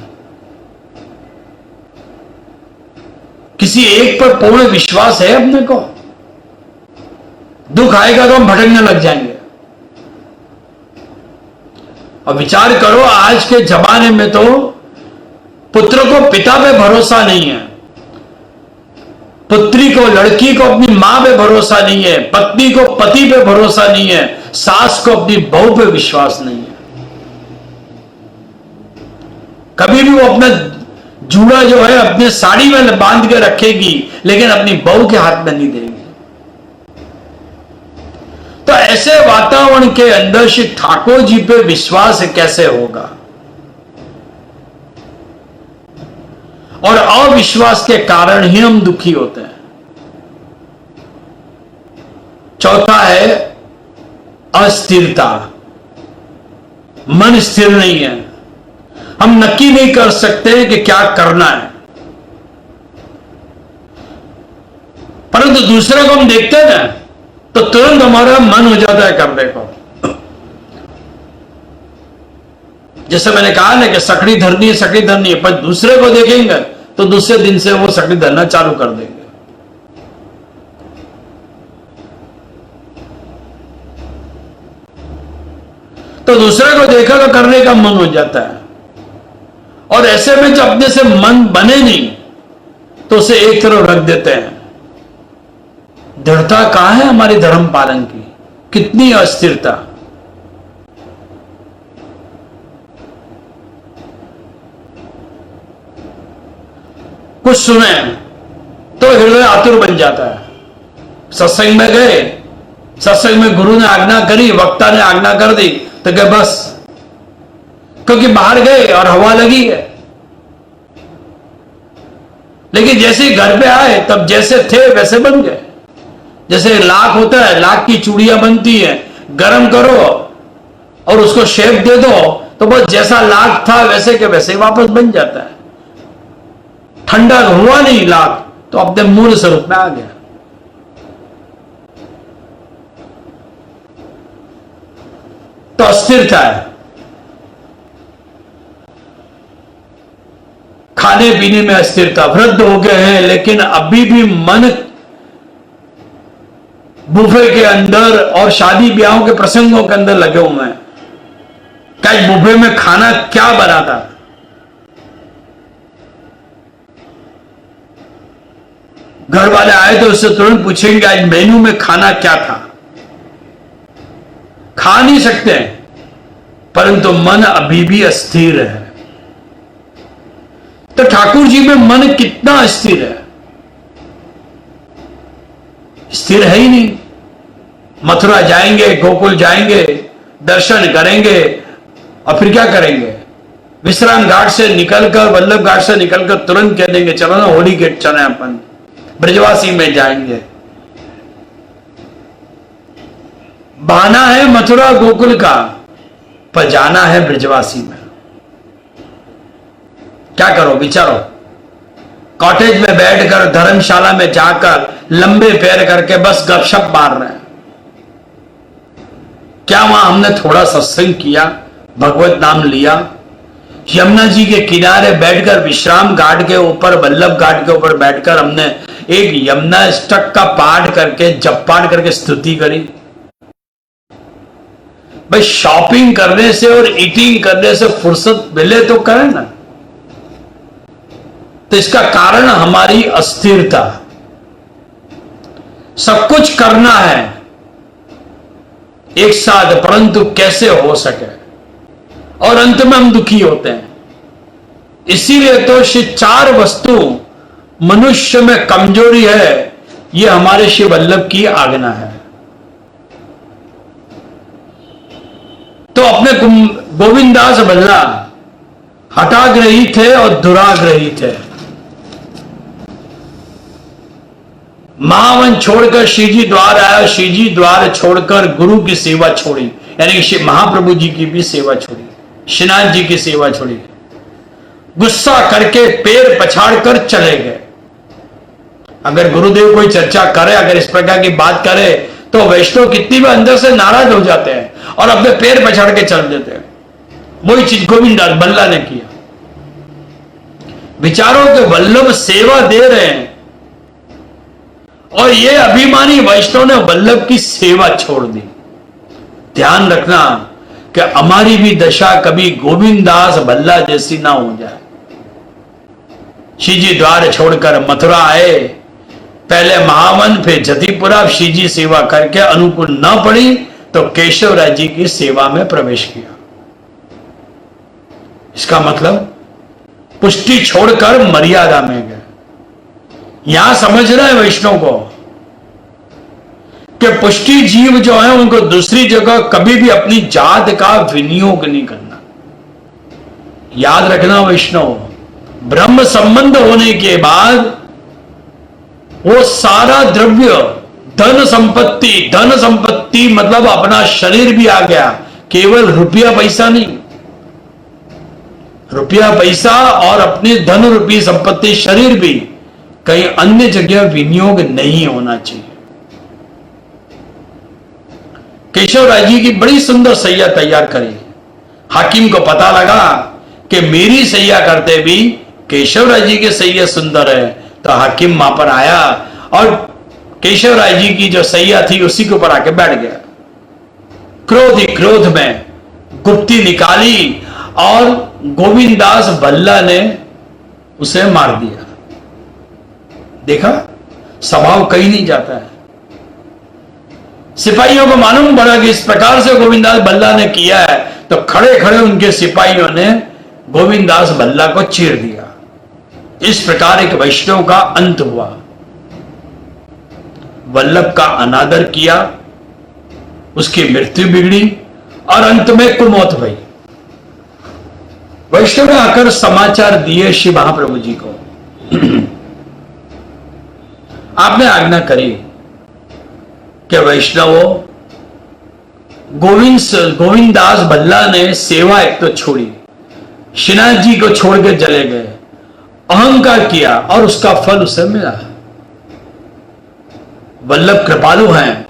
किसी एक पर पूर्ण विश्वास है अपने को? दुख आएगा तो हम भटकने लग जाएंगे। और विचार करो, आज के जमाने में तो पुत्र को पिता पे भरोसा नहीं है, पुत्री को, लड़की को अपनी मां पे भरोसा नहीं है, पत्नी को पति पे भरोसा नहीं है, सास को अपनी बहू पे विश्वास नहीं है। कभी भी वो अपना जूड़ा जो है अपने साड़ी में बांध के रखेगी, लेकिन अपनी बहू के हाथ में नहीं देगी। तो ऐसे वातावरण के अंदर श्री ठाकुर जी पे विश्वास कैसे होगा? और अविश्वास के कारण ही हम दुखी होते हैं। चौथा है अस्थिरता। मन स्थिर नहीं है, हम नक्की नहीं कर सकते कि क्या करना है। परंतु दूसरे को हम देखते हैं ना, तो तुरंत हमारा मन हो जाता है करने को। जैसे मैंने कहा ना कि सकड़ी धरनी है, पर दूसरे को देखेंगे तो दूसरे दिन से वो सकड़ी धरना चालू कर देंगे। तो दूसरे को देखा तो करने का मन हो जाता है। और ऐसे में जब अपने से मन बने नहीं तो उसे एक तरफ रख देते हैं। दृढ़ता कहां है हमारे धर्म पालन की? कितनी अस्थिरता। कुछ सुने तो हृदय आतुर बन जाता है। सत्संग में गए, सत्संग में गुरु ने आज्ञा करी, वक्ता ने आज्ञा कर दी, तो गए बस, क्योंकि बाहर गए और हवा लगी है। लेकिन जैसे ही घर पे आए तब जैसे थे वैसे बन गए। जैसे लाख होता है, लाख की चूड़ियां बनती है, गरम करो और उसको शेप दे दो तो बस जैसा लाख था वैसे के वैसे वापस बन जाता है। ठंडा हुआ नहीं लाख तो अपने मूल स्वरूप में आ गया। तो अस्थिरता है। खाने पीने में अस्थिरता। वृद्ध हो गए हैं लेकिन अभी भी मन बुफे के अंदर और शादी ब्याहों के प्रसंगों के अंदर लगे हुए हैं। क्या बुफे में खाना क्या बना था? घर वाले आए तो उससे तुरंत पूछेंगे आज मेनू में खाना क्या था। खा नहीं सकते परंतु मन अभी भी अस्थिर है। तो ठाकुर जी में मन कितना अस्थिर है? स्थिर है ही नहीं। मथुरा जाएंगे, गोकुल जाएंगे, दर्शन करेंगे और फिर क्या करेंगे? विश्राम घाट से निकलकर, वल्लभ घाट से निकलकर तुरंत कह देंगे चलो ना होली गेट चले, अपन ब्रजवासी में जाएंगे। बहाना है मथुरा गोकुल का, पर जाना है ब्रजवासी में। क्या करो विचारो। कॉटेज में बैठकर, धर्मशाला में जाकर लंबे पैर करके बस गपशप मार रहे हैं। क्या वहां हमने थोड़ा सत्संग किया, भगवत नाम लिया? यमुना जी के किनारे बैठकर, विश्राम घाट के ऊपर, वल्लभ घाट के ऊपर बैठकर हमने एक यमुना अष्टक का पाठ करके, जप पाठ करके स्तुति करी? भाई शॉपिंग करने से और ईटिंग करने से फुर्सत मिले तो करें ना। तो इसका कारण हमारी अस्थिरता। सब कुछ करना है एक साथ, परंतु कैसे हो सके, और अंत में हम दुखी होते हैं। इसीलिए तो श्री चार वस्तु मनुष्य में कमजोरी है, यह हमारे श्री वल्लभ की आज्ञा है। तो अपने गोविंदास बल्ला हठाग्रही थे और दुराग्रही थे। महावन छोड़कर श्रीजी द्वार आया, श्रीजी द्वार छोड़कर गुरु की सेवा छोड़ी, यानी कि महाप्रभु जी की भी सेवा छोड़ी, श्रीनाथ जी की सेवा छोड़ी। गुस्सा करके पैर पछाड़कर चले गए। अगर गुरुदेव कोई चर्चा करे, अगर इस प्रकार की बात करे, तो वैष्णव कितनी भी अंदर से नाराज हो जाते हैं और अपने पैर पछाड़ के चल देते हैं। वही चीज गोविंदास बल्ला ने किया। विचारों के वल्लभ सेवा दे रहे हैं और ये अभिमानी वैष्णव ने वल्लभ की सेवा छोड़ दी। ध्यान रखना कि हमारी भी दशा कभी गोविंददास भल्ला जैसी ना हो जाए। श्री जी द्वार छोड़कर मथुरा आए, पहले महावन फिर जतिपुरा, श्री जी सेवा करके अनुकूल न पड़ी तो केशव राय जी की सेवा में प्रवेश किया। इसका मतलब पुष्टि छोड़कर मर्यादा में गए। यहां समझना है वैष्णव को कि पुष्टि जीव जो है उनको दूसरी जगह कभी भी अपनी जात का विनियोग नहीं करना। याद रखना वैष्णव, ब्रह्म संबंध होने के बाद वो सारा द्रव्य, धन संपत्ति मतलब अपना शरीर भी आ गया, केवल रुपया पैसा नहीं। रुपया पैसा और अपनी धन रूपी संपत्ति शरीर भी कहीं अन्य जगह विनियोग नहीं होना चाहिए। केशव राय जी की बड़ी सुंदर सैया तैयार करी। हाकिम को पता लगा कि मेरी सैया करते भी केशव राय जी की सैया सुंदर है, तो हाकिम वहां पर आया और केशव राय जी की जो सैया थी उसी के ऊपर आके बैठ गया। क्रोध ही क्रोध में गुप्ती निकाली और गोविंददास भल्ला ने उसे मार दिया। देखा, स्वभाव कहीं नहीं जाता है। सिपाहियों को मालूम पड़ा कि इस प्रकार से गोविंददास भल्ला ने किया है, तो खड़े खड़े उनके सिपाहियों ने गोविंददास भल्ला को चीर दिया। इस प्रकार एक वैष्णव का अंत हुआ। वल्लभ का अनादर किया, उसकी मृत्यु बिगड़ी और अंत में कुमौत हुई। वैष्णव ने आकर समाचार दिए श्री महाप्रभु जी को। आपने आज्ञा करी कि वैष्णवों, गोविंददास भल्ला ने सेवा एक तो छोड़ी, श्रीनाथ जी को छोड़ के चले गए, अहंकार किया और उसका फल उसे मिला। वल्लभ कृपालु हैं,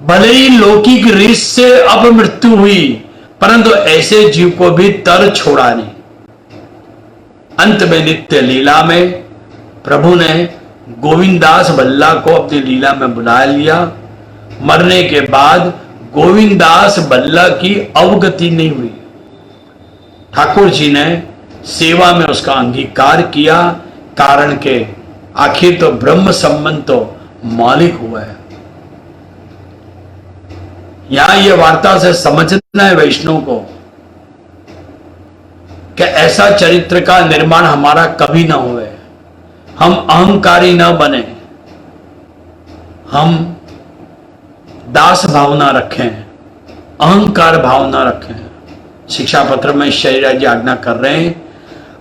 भले ही लौकिक रीस से अब मृत्यु हुई, परंतु ऐसे जीव को भी तर छोड़ा नहीं। अंत में नित्य लीला में प्रभु ने गोविंददास भल्ला को अपनी लीला में बुला लिया। मरने के बाद गोविंददास भल्ला की अवगति नहीं हुई। ठाकुर जी ने सेवा में उसका अंगीकार किया, कारण के आखिर तो ब्रह्म संबंध तो मौलिक हुआ है। यहां यह वार्ता से समझना है वैष्णव को कि ऐसा चरित्र का निर्माण हमारा कभी ना हुए। हम अहंकारी ना बने, हम दास भावना रखें, अहंकार भावना रखें। शिक्षा पत्र में शरीरा जी आज्ञा कर रहे हैं,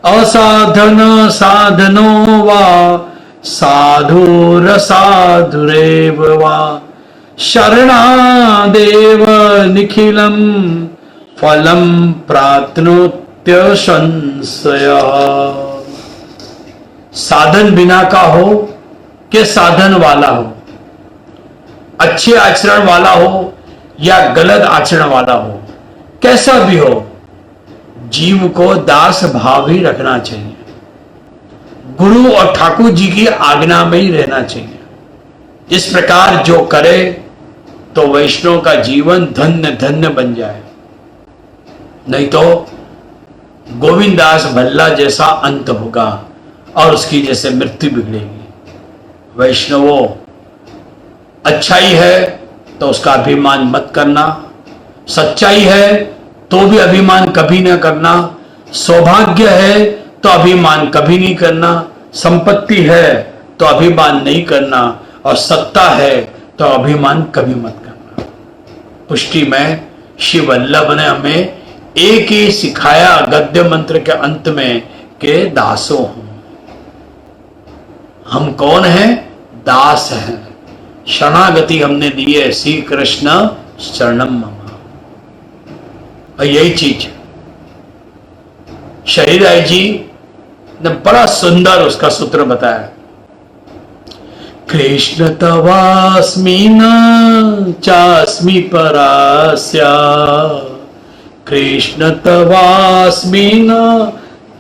असाधन साधनो वा साधुर साधुरेव वा शरणादेव निखिलम फलम प्राप्नोत्य संशय। साधन बिना का हो कि साधन वाला हो, अच्छे आचरण वाला हो या गलत आचरण वाला हो, कैसा भी हो, जीव को दास भाव ही रखना चाहिए। गुरु और ठाकुर जी की आज्ञा में ही रहना चाहिए। इस प्रकार जो करे तो वैष्णव का जीवन धन्य धन्य बन जाए, नहीं तो गोविंददास भल्ला जैसा अंत होगा और उसकी जैसे मृत्यु बिगड़ेगी। वैष्णवों, अच्छाई है तो उसका अभिमान मत करना, सच्चाई है तो भी अभिमान कभी न करना, सौभाग्य है तो अभिमान कभी नहीं करना, संपत्ति है तो अभिमान नहीं करना, और सत्ता है तो अभिमान कभी मत करना। पुष्टि में श्री वल्लभ ने हमें एक ही सिखाया गद्य मंत्र के अंत में के दासों हूं। हम कौन हैं? दास हैं। शरणागति हमने दी है, श्री कृष्ण शरणम मम। और यही चीज शरीराय जी ने बड़ा सुंदर उसका सूत्र बताया। कृष्ण तवास्मि न चास्मि परास्या, कृष्ण तवास्मि न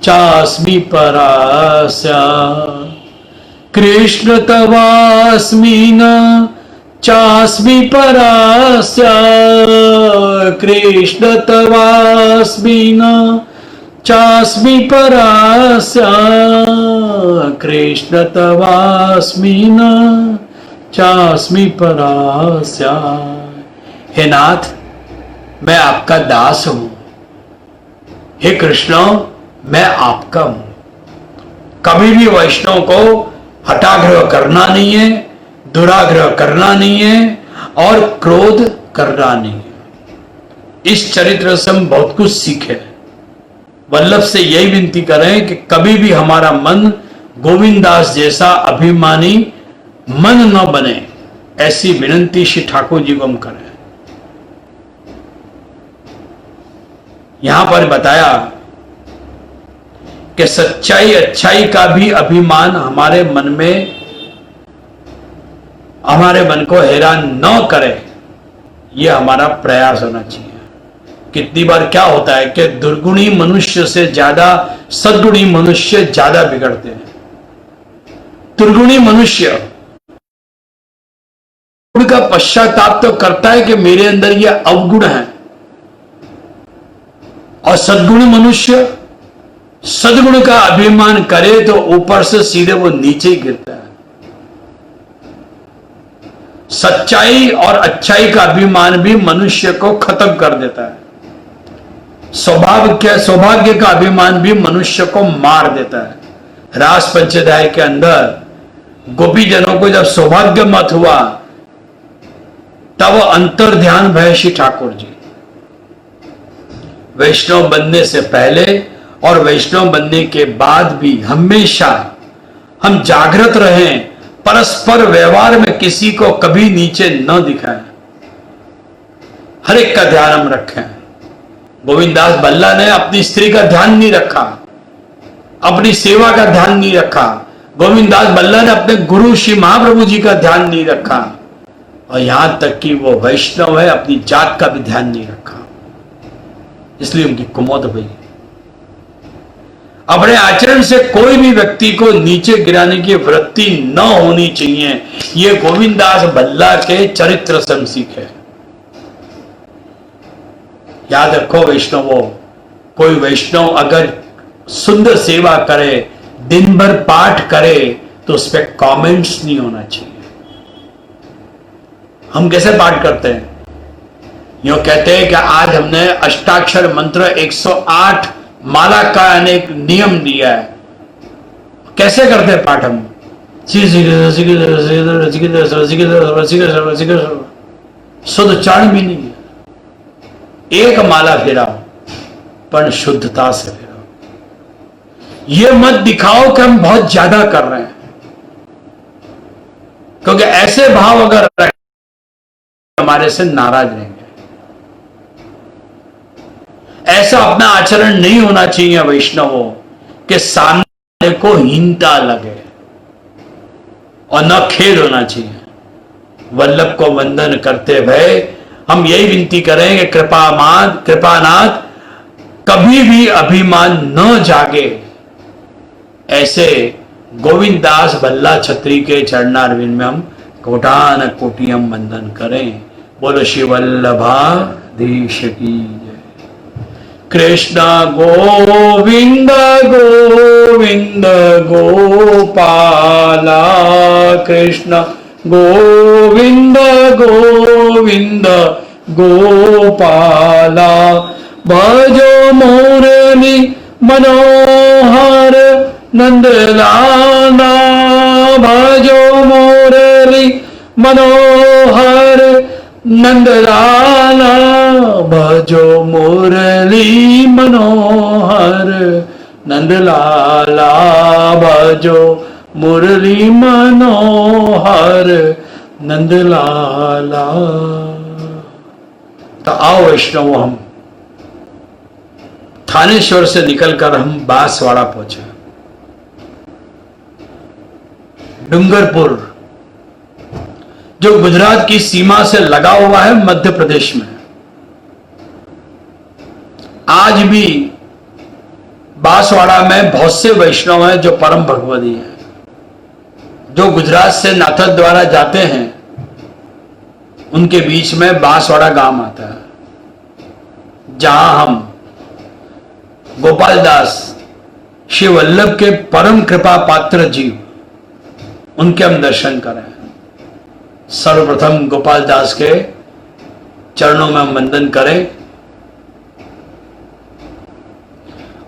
चास्मि परास्या, कृष्ण तवास्मि न चास्मि परास्य, कृष्ण तवास्मि न चास्मि परास्य, कृष्ण तवास्मि न चास्मि परास्य। हे नाथ, मैं आपका दास हूं। हे कृष्ण, मैं आपका हूं। कभी भी वैष्णव को हठाग्रह करना नहीं है, दुराग्रह करना नहीं है और क्रोध करना नहीं है। इस चरित्र से हम बहुत कुछ सीखे। वल्लभ से यही विनती करें कि कभी भी हमारा मन गोविंदास जैसा अभिमानी मन न बने, ऐसी विनती श्री ठाकुर जी को हम करें। यहां पर बताया कि सच्चाई अच्छाई का भी अभिमान हमारे मन को हैरान न करे, यह हमारा प्रयास होना चाहिए। कितनी बार क्या होता है कि दुर्गुणी मनुष्य से ज्यादा सद्गुणी मनुष्य ज्यादा बिगड़ते हैं। दुर्गुणी मनुष्य उनका पश्चाताप तो करता है कि मेरे अंदर यह अवगुण है, और सद्गुण मनुष्य सद्गुण का अभिमान करे तो ऊपर से सीधे वो नीचे ही गिरता है। सच्चाई और अच्छाई का अभिमान भी मनुष्य को खत्म कर देता है। सौभाग्य का अभिमान भी मनुष्य को मार देता है। रास पंचध्याय के अंदर गोपीजनों को जब सौभाग्य मत हुआ, तब अंतर ध्यान भय श्री ठाकुर जी। वैष्णव बनने से पहले और वैष्णव बनने के बाद भी हमेशा हम जागृत रहें, परस्पर व्यवहार में किसी को कभी नीचे न दिखाएं, हर एक का ध्यान हम रखें। गोविंदास बल्ला ने अपनी स्त्री का ध्यान नहीं रखा, अपनी सेवा का ध्यान नहीं रखा। गोविंदास बल्ला ने अपने गुरु श्री महाप्रभु जी का ध्यान नहीं रखा, और यहां तक कि वो वैष्णव है, अपनी जात का भी ध्यान नहीं रखा, इसलिए उनकी कुमौत हुई। अपने आचरण से कोई भी व्यक्ति को नीचे गिराने की वृत्ति न होनी चाहिए। ये गोविंदास बल्ला के चरित्र से हम सीखे। याद रखो वैष्णवों, कोई वैष्णव अगर सुंदर सेवा करे, दिन भर पाठ करे, तो उस पर कॉमेंट्स नहीं होना चाहिए। हम कैसे पाठ करते हैं? यूं कहते हैं कि आज हमने अष्टाक्षर मंत्र 108 माला का अनेक नियम दिया है। कैसे करते हैं पाठ हम? शुद्ध उच्चारण भी नहीं है। एक माला फेराओ, पर शुद्धता से फेराओ। ये मत दिखाओ कि हम बहुत ज्यादा कर रहे हैं, क्योंकि ऐसे भाव अगर हमारे से नाराज रहेंगे। ऐसा अपना आचरण नहीं होना चाहिए वैष्णवों कि सामने को हीनता लगे, और न खेद होना चाहिए। वल्लभ को वंदन करते हुए हम यही विनती करें कि कृपानाथ कभी भी अभिमान न जागे। ऐसे गोविंदास बल्ला छत्री के चरणारविंद में हम कोटान कोटि हम वंदन करें। बोलो श्री वल्लभाधीश की जय। कृष्ण गोविंद गोविंद गोपाला, कृष्ण गोविंद गोविंद गोपाला। भजो मुरली मनोहर नंदलाला, भजो मुरली मनोहर नंदलाला, भजो मुरली मनोहर नंदलाला, भजो मुरली मनोहर नंदलाला। तो आओ वैष्णव, हम थानेश्वर से निकलकर हम बांसवाड़ा पहुंचे। डूंगरपुर जो गुजरात की सीमा से लगा हुआ है मध्य प्रदेश में, आज भी बांसवाड़ा में बहुत से वैष्णव हैं जो परम भगवती हैं, जो गुजरात से नाथद द्वारा जाते हैं उनके बीच में बांसवाड़ा गांव आता है, जहां हम गोपाल दास श्री वल्लभ के परम कृपा पात्र जीव उनके हम दर्शन करें। सर्वप्रथम गोपाल दास के चरणों में हम वंदन करें।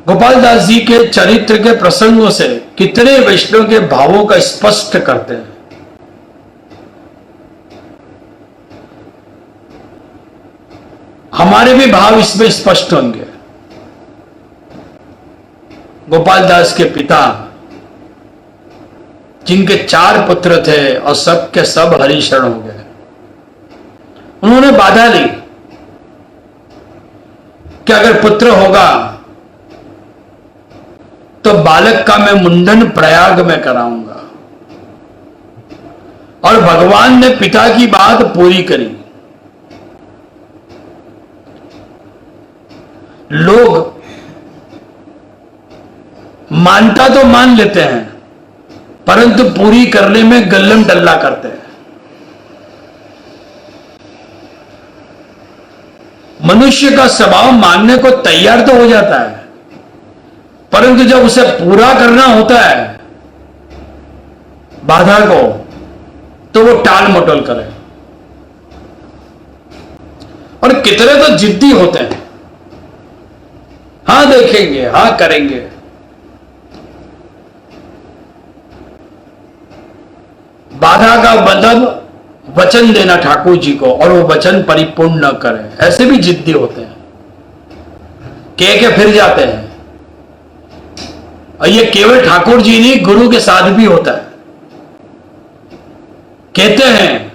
गोपाल दास जी के चरित्र के प्रसंगों से कितने वैष्णव के भावों का स्पष्ट करते हैं। हमारे भी भाव इसमें स्पष्ट होंगे। गोपाल दास के पिता, जिनके 4 पुत्र थे और सब के सब हरिशरण हो गए, उन्होंने बाधा ली कि अगर पुत्र होगा तो बालक का मैं मुंडन प्रयाग में कराऊंगा। और भगवान ने पिता की बात पूरी करी। लोग मानता तो मान लेते हैं, परंतु पूरी करने में गल्लम टल्ला करते हैं। मनुष्य का स्वभाव मानने को तैयार तो हो जाता है, परंतु जब उसे पूरा करना होता है बाधा को, तो वो टाल मटोल करे। और कितने तो जिद्दी होते हैं, हां देखेंगे, हां करेंगे। बाधा का मतलब वचन देना ठाकुर जी को, और वो वचन परिपूर्ण न करें, ऐसे भी जिद्दी होते हैं, कह के फिर जाते हैं। और ये केवल ठाकुर जी नहीं, गुरु के साथ भी होता है। कहते हैं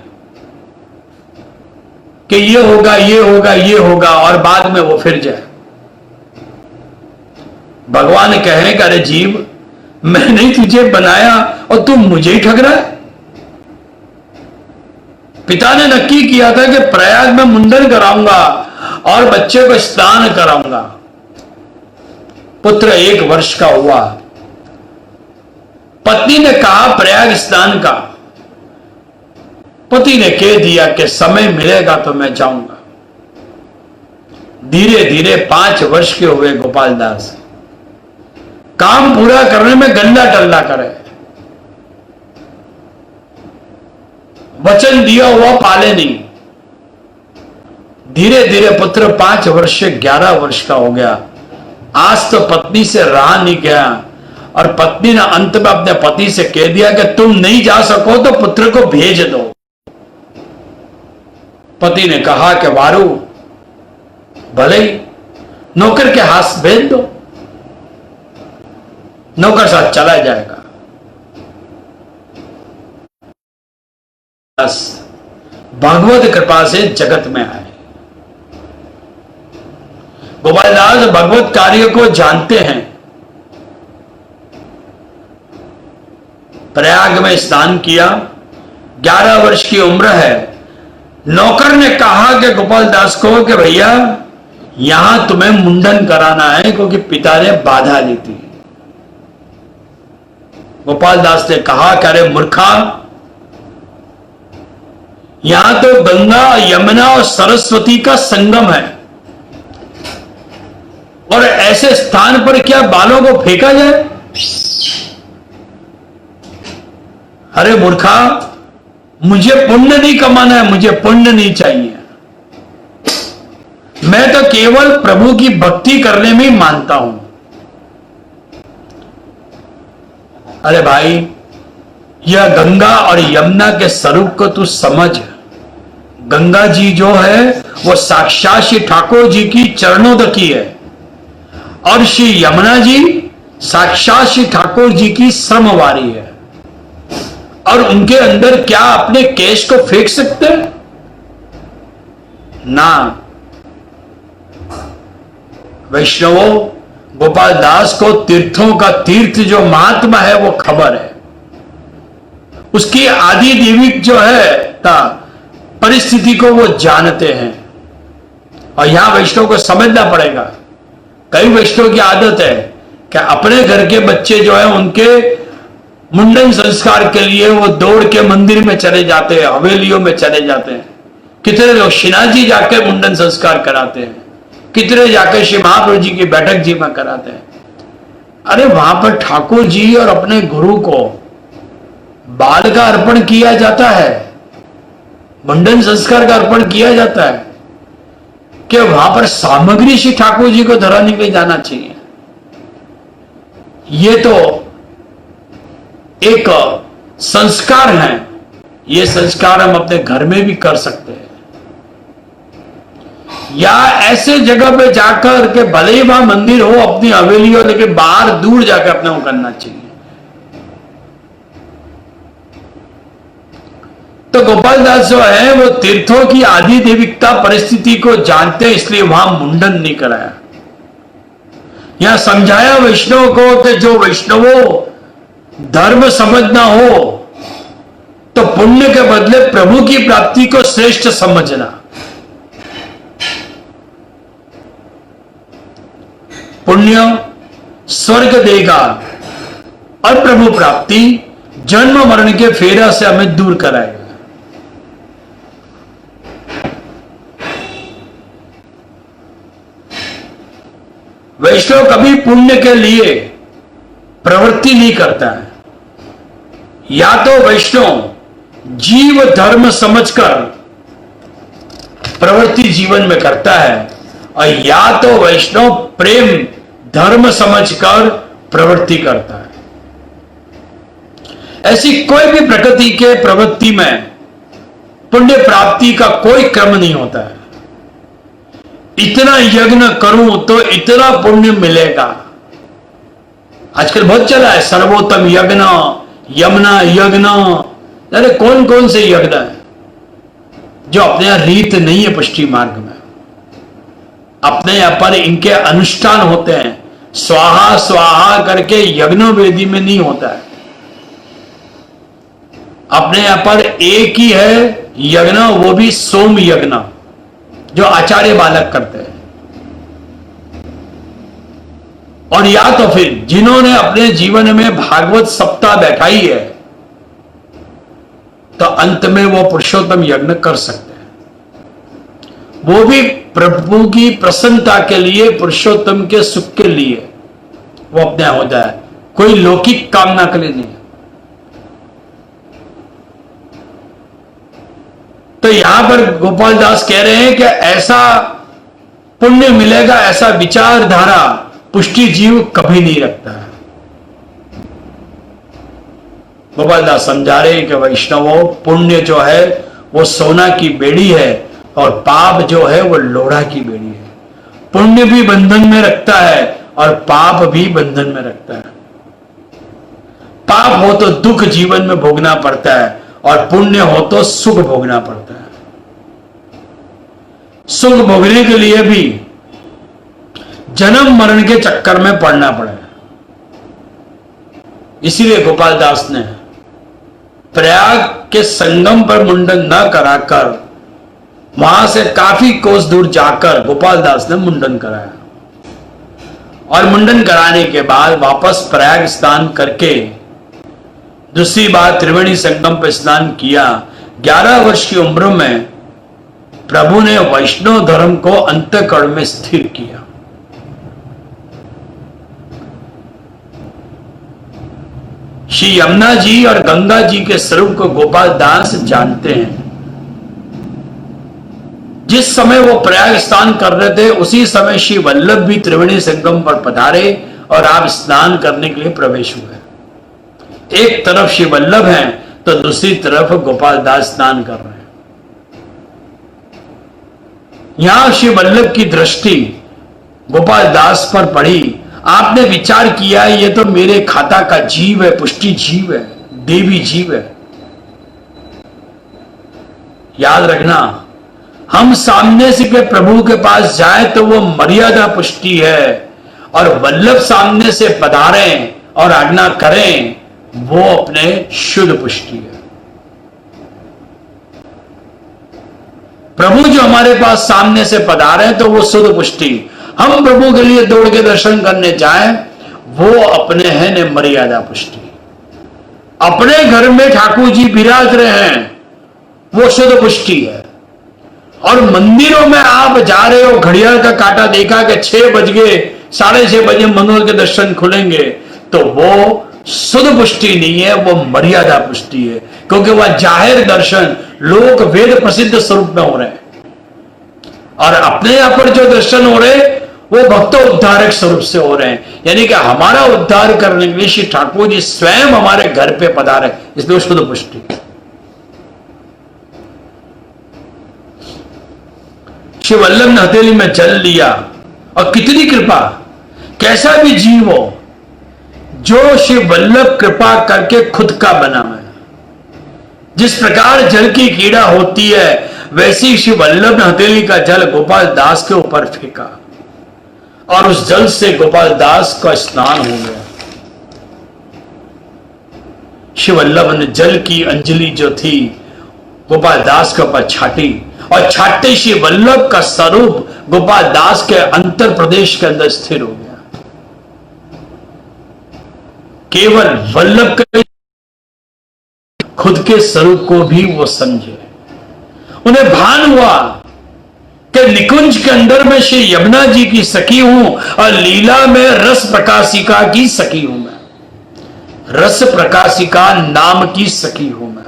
कि ये होगा, ये होगा, ये होगा, और बाद में वो फिर जाए। भगवान कहें, अरे जीव, मैंने तुझे बनाया और तू मुझे ही ठग रहा है। पिता ने नक्की किया था कि प्रयाग में मुंडन कराऊंगा और बच्चे को स्नान कराऊंगा। पुत्र 1 वर्ष का हुआ। पत्नी ने कहा प्रयाग स्नान का। पति ने कह दिया कि समय मिलेगा तो मैं जाऊंगा। धीरे धीरे 5 वर्ष के हुए गोपाल दास। काम पूरा करने में गल्ला टल्ला करे, वचन दिया हुआ पाले नहीं। धीरे धीरे पुत्र 5 वर्ष से 11 वर्ष का हो गया। आज तो पत्नी से रहा नहीं गया, और पत्नी ने अंत में अपने पति से कह दिया कि तुम नहीं जा सको तो पुत्र को भेज दो। पति ने कहा कि वारू, भले ही नौकर के हाथ भेज दो, नौकर साथ चला जाएगा। भगवत कृपा से जगत में आए। गोपाल दास भगवत कार्य को जानते हैं। प्रयाग में स्नान किया, 11 वर्ष की उम्र है। नौकर ने कहा कि गोपाल दास को कि भैया यहां तुम्हें मुंडन कराना है, क्योंकि पिता ने बाधा दी थी। गोपाल दास ने कहा कि अरे मूर्खा, यहां तो गंगा, यमुना और सरस्वती का संगम है, और ऐसे स्थान पर क्या बालों को फेंका जाए? अरे मूर्खा, मुझे पुण्य नहीं कमाना है, मुझे पुण्य नहीं चाहिए। मैं तो केवल प्रभु की भक्ति करने में ही मानता हूं। अरे भाई, यह गंगा और यमुना के स्वरूप को तू समझ। गंगा जी जो है वो साक्षात श्री ठाकुर जी की चरणोदकी है, और श्री यमुना जी साक्षात श्री ठाकुर जी की श्रमवारी है। और उनके अंदर क्या अपने केश को फेंक सकते हैं? ना। वैष्णवों, गोपाल दास को तीर्थों का तीर्थ जो महात्मा है वो खबर है। उसकी आदि देविक जो है परिस्थिति को वो जानते हैं। और यहां वैष्णव को समझना पड़ेगा। कई वैष्णव की आदत है कि अपने घर के बच्चे जो है उनके मुंडन संस्कार के लिए वो दौड़ के मंदिर में चले जाते हैं, हवेलियों में चले जाते हैं। कितने लोग श्रीनाथ जी जाकर मुंडन संस्कार कराते हैं, कितने जाकर श्री महाप्रभु जी की बैठक जी में कराते हैं। अरे वहां पर ठाकुर जी और अपने गुरु को बाल का अर्पण किया जाता है, मुंडन संस्कार का अर्पण किया जाता है, कि वहां पर सामग्री श्री ठाकुर जी को धराने के लिए जाना चाहिए। ये तो एक संस्कार है, ये संस्कार हम अपने घर में भी कर सकते हैं, या ऐसे जगह पे जाकर के भले ही वहां मंदिर हो, अपनी हवेली हो, लेकिन बाहर दूर जाकर अपने को करना चाहिए। तो गोपाल दास जो है वो तीर्थों की आदि दैविकता परिस्थिति को जानते हैं, इसलिए वहां मुंडन नहीं कराया। यहां समझाया वैष्णव को कि जो वैष्णवों धर्म समझना हो तो पुण्य के बदले प्रभु की प्राप्ति को श्रेष्ठ समझना। पुण्य स्वर्ग देगा और प्रभु प्राप्ति जन्म मरण के फेरा से हमें दूर कराएगा। वैष्णव कभी पुण्य के लिए प्रवृत्ति नहीं करता है। या तो वैष्णव जीव धर्म समझकर प्रवृत्ति जीवन में करता है, और या तो वैष्णव प्रेम धर्म समझकर प्रवृत्ति करता है। ऐसी कोई भी प्रकृति के प्रवृत्ति में पुण्य प्राप्ति का कोई क्रम नहीं होता है। इतना यज्ञ करूं तो इतना पुण्य मिलेगा। आजकल बहुत चला है सर्वोत्तम यज्ञ, यमुना यज्ञ, अरे कौन कौन से यज्ञ है जो अपने यहां रीत नहीं है पुष्टि मार्ग में। अपने यहां पर इनके अनुष्ठान होते हैं, स्वाहा स्वाहा करके यज्ञ वेदी में नहीं होता है। अपने यहां पर एक ही है यज्ञ, वो भी सोम यज्ञ जो आचार्य बालक करते हैं। और या तो फिर जिन्होंने अपने जीवन में भागवत सप्ताह बैठाई है तो अंत में वो पुरुषोत्तम यज्ञ कर सकते हैं। वो भी प्रभु की प्रसन्नता के लिए, पुरुषोत्तम के सुख के लिए वो अपने होता है, कोई लौकिक कामना के लिए नहीं। तो यहां पर गोपाल दास कह रहे हैं कि ऐसा पुण्य मिलेगा, ऐसा विचारधारा पुष्टि जीव कभी नहीं रखता है। गोपाल दास समझा रहे हैं कि वैष्णवों पुण्य जो है वो सोना की बेड़ी है और पाप जो है वो लोढ़ा की बेड़ी है। पुण्य भी बंधन में रखता है और पाप भी बंधन में रखता है। पाप हो तो दुख जीवन में भोगना पड़ता है और पुण्य हो तो सुख भोगना पड़ता है। सुख भोगने के लिए भी जन्म मरण के चक्कर में पड़ना पड़ेगा। इसीलिए गोपाल दास ने प्रयाग के संगम पर मुंडन न कराकर वहां से काफी कोस दूर जाकर गोपाल दास ने मुंडन कराया। और मुंडन कराने के बाद वापस प्रयाग स्नान करके दूसरी बार त्रिवेणी संगम पर स्नान किया। 11 वर्ष की उम्र में प्रभु ने वैष्णव धर्म को अंतःकरण में स्थिर किया। श्री यमुना जी और गंगा जी के स्वरूप को गोपाल दास जानते हैं। जिस समय वो प्रयाग स्नान कर रहे थे उसी समय श्री वल्लभ भी त्रिवेणी संगम पर पधारे और आप स्नान करने के लिए प्रवेश हुए। एक तरफ श्री वल्लभ हैं तो दूसरी तरफ गोपाल दास स्नान कर रहे हैं। यहां श्री वल्लभ की दृष्टि गोपाल दास पर पड़ी। आपने विचार किया ये तो मेरे खाता का जीव है, पुष्टि जीव है, देवी जीव है। याद रखना, हम सामने से के प्रभु के पास जाए तो वो मर्यादा पुष्टि है, और वल्लभ सामने से पधारें और आज्ञा करें वो अपने शुद्ध पुष्टि है। प्रभु जो हमारे पास सामने से पधारे तो वो शुद्ध पुष्टि। हम प्रभु के लिए दौड़ के दर्शन करने जाएं वो अपने हैं ने मर्यादा पुष्टि। अपने घर में ठाकुर जी विराज रहे हैं, वो शुद्ध पुष्टि है। और मंदिरों में आप जा रहे हो, घड़ियाल का कांटा देखा कि 6 बज गए, 6:30 बजे मंदिर के दर्शन खुलेंगे, तो वो शुद्ध पुष्टि नहीं है, वो मर्यादा पुष्टि है, क्योंकि वह जाहिर दर्शन लोक वेद प्रसिद्ध स्वरूप में हो रहे हैं। और अपने यहां पर जो दर्शन हो रहे वो भक्त उद्धारक स्वरूप से हो रहे हैं, यानी कि हमारा उद्धार करने के लिए श्री ठाकुर जी स्वयं हमारे घर पे पधारे, इसलिए शुद्ध पुष्टि। श्री वल्लभ ने हथेली में जल लिया, और कितनी कृपा, कैसा भी जीव हो जो श्री वल्लभ कृपा करके खुद का बना है। जिस प्रकार जल की कीड़ा होती है, वैसी श्री वल्लभ ने हथेली का जल गोपाल दास के ऊपर फेंका, और उस जल से गोपाल दास का स्नान हो गया। श्री वल्लभ ने जल की अंजलि जो थी गोपाल दास के ऊपर छाटी, और छाटते श्री वल्लभ का स्वरूप गोपाल दास के अंतर प्रदेश के अंदर स्थिर हो गया। केवल वल्लभ के खुद के स्वरूप को भी वो समझे। उन्हें भान हुआ कि निकुंज के अंदर में श्री यमुना जी की सखी हूं, और लीला में रस प्रकाशिका की सखी हूं मैं, रस प्रकाशिका नाम की सखी हूं मैं,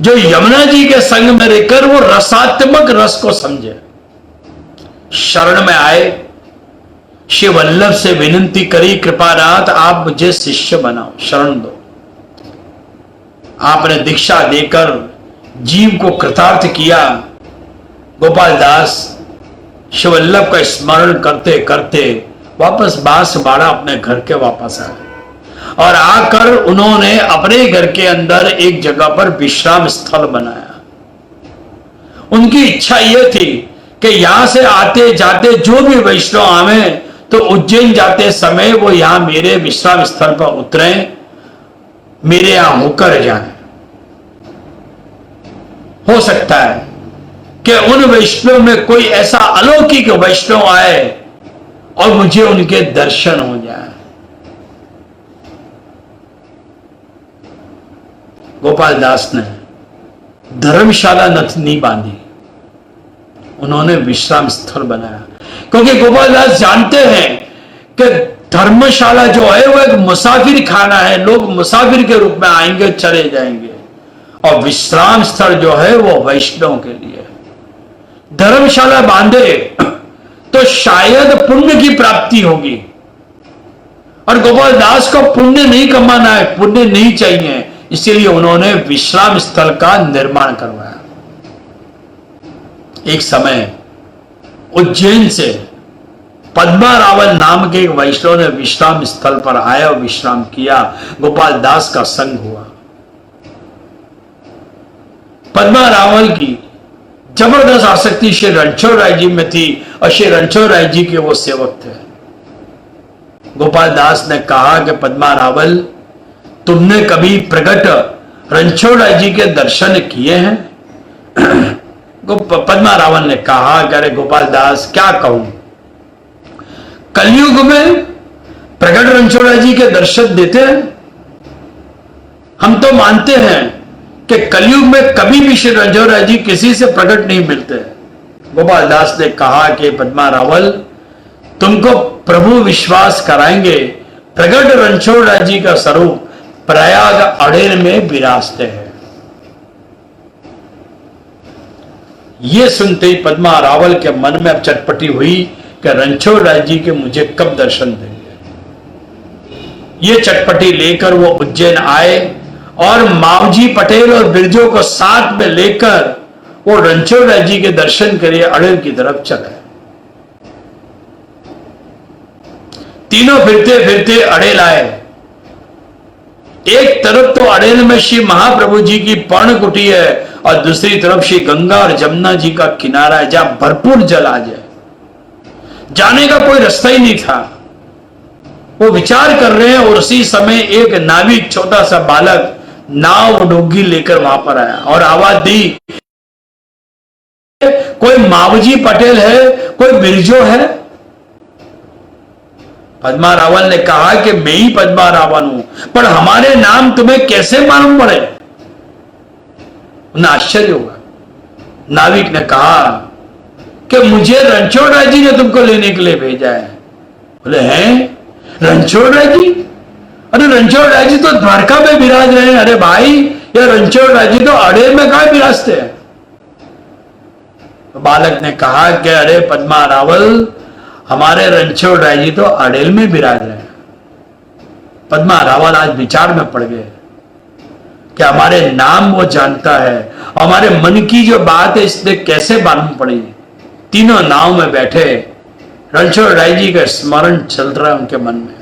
जो यमुना जी के संग में रहकर वो रसात्मक रस को समझे। शरण में आए, श्री वल्लभ से विनती करी, कृपानाथ आप मुझे शिष्य बनाओ, शरण दो। आपने दीक्षा देकर जीव को कृतार्थ किया। गोपाल दास श्री वल्लभ का स्मरण करते करते वापस बांसवाड़ा अपने घर के वापस आए, और आकर उन्होंने अपने घर के अंदर एक जगह पर विश्राम स्थल बनाया। उनकी इच्छा यह थी कि यहां से आते जाते जो भी वैष्णव आवे तो उज्जैन जाते समय वो यहां मेरे विश्राम स्थल पर उतरे, मेरे यहां होकर जाए। हो सकता है कि उन वैष्णव में कोई ऐसा अलौकिक वैष्णव आए और मुझे उनके दर्शन हो जाए। गोपाल दास ने धर्मशाला नहीं बांधी, उन्होंने विश्राम स्थल बनाया, क्योंकि गोपाल दास जानते हैं कि धर्मशाला जो है वो एक मुसाफिर खाना है, लोग मुसाफिर के रूप में आएंगे चले जाएंगे, और विश्राम स्थल जो है वो वैष्णव के लिए। धर्मशाला बांधे तो शायद पुण्य की प्राप्ति होगी, और गोपाल दास को पुण्य नहीं कमाना है, पुण्य नहीं चाहिए, इसीलिए उन्होंने विश्राम स्थल का निर्माण करवाया। एक समय उज्जैन से पद्मा रावल नाम के एक वैष्णव ने विश्राम स्थल पर आया और विश्राम किया, गोपाल दास का संग हुआ। पद्मा रावल की जबरदस्त आसक्ति श्री रणछोड़ राय जी में थी, और श्री रणछोड़ राय जी के वो सेवक थे। गोपाल दास ने कहा कि पद्मा रावल, तुमने कभी प्रकट रणछोड़ राय जी के दर्शन किए हैं? पद्मा रावल ने कहा कि अरे गोपाल दास क्या कहूं, कलयुग में प्रकट रणछोड़ राय जी के दर्शन देते हैं? हम तो मानते हैं कि कलयुग में कभी भी श्री रणछोड़ राय जी किसी से प्रकट नहीं मिलते। गोपाल दास ने कहा कि पद्मा रावल, तुमको प्रभु विश्वास कराएंगे, प्रकट रणछोड़ राय जी का स्वरूप प्रयाग अड़ेर में विराजते हैं। यह सुनते ही पद्मा रावल के मन में अब चटपटी हुई कि रणछोड़ राय जी के मुझे कब दर्शन देंगे। ये चटपटी लेकर वो उज्जैन आए, और मावजी पटेल और बिरजो को साथ में लेकर वो रणछोड़ राय जी के दर्शन के लिए अड़ेर की तरफ चले। तीनों फिरते फिरते अड़ेल आए। एक तरफ तो अड़ेल में श्री महाप्रभु जी की पर्ण कुटी है, और दूसरी तरफ श्री गंगा और जमुना जी का किनारा है, जहां भरपूर जल आ जाए। जाने का कोई रास्ता ही नहीं था। वो विचार कर रहे हैं, और उसी समय एक नाविक छोटा सा बालक नाव डोगी लेकर वहां पर आया और आवाज दी, कोई मावजी पटेल है, कोई बिरजो है? पद्मा रावल ने कहा कि मैं ही पद्मा रावल हूं, पर हमारे नाम तुम्हें कैसे मालूम पड़े? उन्हें आश्चर्य हुआ। नाविक ने कहा कि मुझे रणछोड़ जी ने तुमको लेने के लिए भेजा है। बोले हैं रणछोड़ जी? अरे रणछोड़ जी तो द्वारका में विराज रहे हैं। अरे भाई, ये रणछोड़ जी तो अड़ेल में कहां विराजते हैं? तो बालक ने कहा कि अरे पद्मा रावल, हमारे रणछोड़ जी तो अड़ेल में विराज रहे हैं। पद्मा रावल आज विचार में पड़ गए कि हमारे नाम वो जानता है, हमारे मन की जो बात है इसने कैसे मालूम पड़ी। तीनों नाव में बैठे रणछोड़ जी का स्मरण चल रहा है उनके मन में।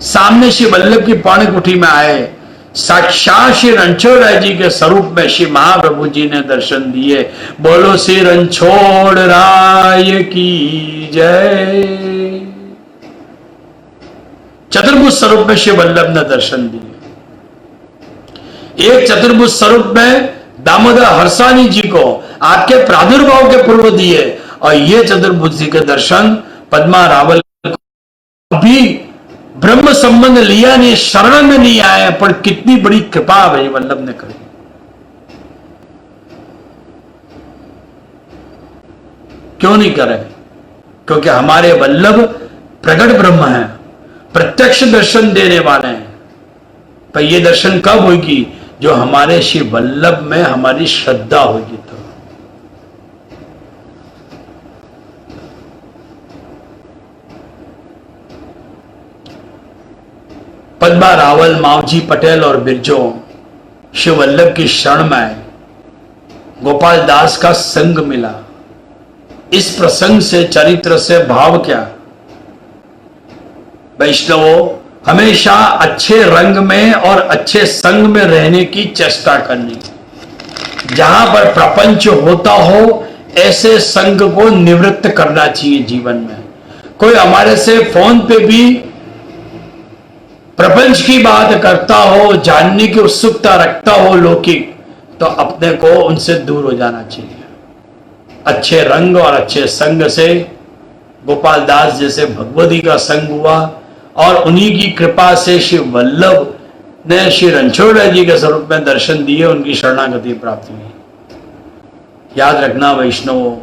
सामने श्री वल्लभ की पर्ण कुटी में आए, साक्षात श्री रणछोड़ जी के स्वरूप में श्री महाप्रभु जी ने दर्शन दिए। बोलो श्री रणछोड़ राय की जय। चतुर्भुज स्वरूप में श्री वल्लभ ने दर्शन दिए। एक चतुर्भुज स्वरूप में दामोदर हर्षानी जी को आपके प्रादुर्भाव के पूर्व दिए, और ये चतुर्भुज जी के दर्शन पद्मा रावल भी ब्रह्म संबंध लिया नहीं, शरण में नहीं आए, पर कितनी बड़ी कृपा भाई वल्लभ ने करी। क्यों नहीं करे? क्योंकि हमारे वल्लभ प्रकट ब्रह्म हैं, प्रत्यक्ष दर्शन देने वाले हैं। पर ये दर्शन कब होगी? जो हमारे श्री वल्लभ में हमारी श्रद्धा होगी। तो पद्मा रावल, मावजी पटेल और बिरजो श्री वल्लभ की शरण में आए। गोपाल दास का संग मिला। इस प्रसंग से, चरित्र से भाव क्या? वैष्णवों, हमेशा अच्छे रंग में और अच्छे संग में रहने की चेष्टा करनी। जहां पर प्रपंच होता हो, ऐसे संग को निवृत्त करना चाहिए जीवन में। कोई हमारे से फोन पे भी प्रपंच की बात करता हो, जानने की उत्सुकता रखता हो लौकिक, तो अपने को उनसे दूर हो जाना चाहिए। अच्छे रंग और अच्छे संग से गोपाल दास जैसे भगवती का संग हुआ, और उन्हीं की कृपा से श्री वल्लभ ने श्री रणछोड़ जी के स्वरूप में दर्शन दिए, उनकी शरणागति प्राप्त हुई। याद रखना वैष्णवों,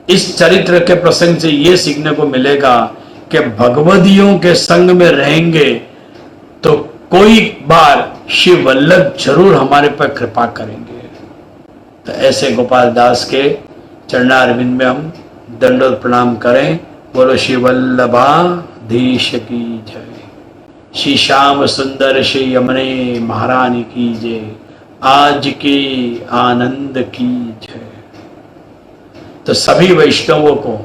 इस चरित्र के प्रसंग से यह सीखने को मिलेगा कि भगवदियों के संग में रहेंगे तो कोई बार श्री वल्लभ जरूर हमारे पर कृपा करेंगे। तो ऐसे गोपाल दास के चरणारविंद में हम दंडोत प्रणाम करें। बोलो श्री वल्लभाधीश की जय। श्री श्याम सुंदर श्री यमुने महारानी की जय। आज के आनंद की जय। तो सभी वैष्णवों को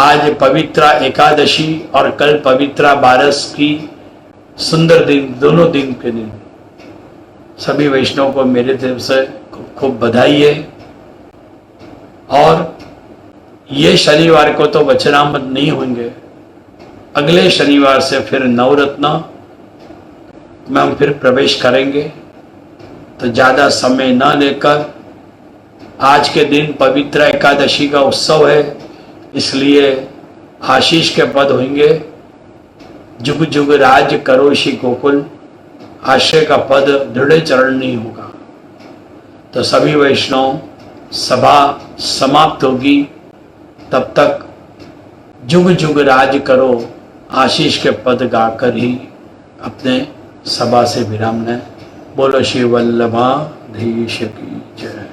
आज पवित्रा एकादशी और कल पवित्रा बारस की सुंदर दिन, दोनों दिन के दिन सभी वैष्णव को मेरे तरफ से खूब खूब बधाई है। और ये शनिवार को तो वचनामृत नहीं होंगे, अगले शनिवार से फिर नवरत्न में हम फिर प्रवेश करेंगे। तो ज़्यादा समय न लेकर, आज के दिन पवित्र एकादशी का उत्सव है, इसलिए आशीष के पद होंगे। जुग जुग राज करो श्री गोकुल, आश्रय का पद दृढ़ चरण नहीं होगा। तो सभी वैष्णव, सभा समाप्त होगी, तब तक जुग जुग राज करो आशीष के पद गाकर ही अपने सभा से विराम लें। बोलो श्री वल्लभाधीश की जय।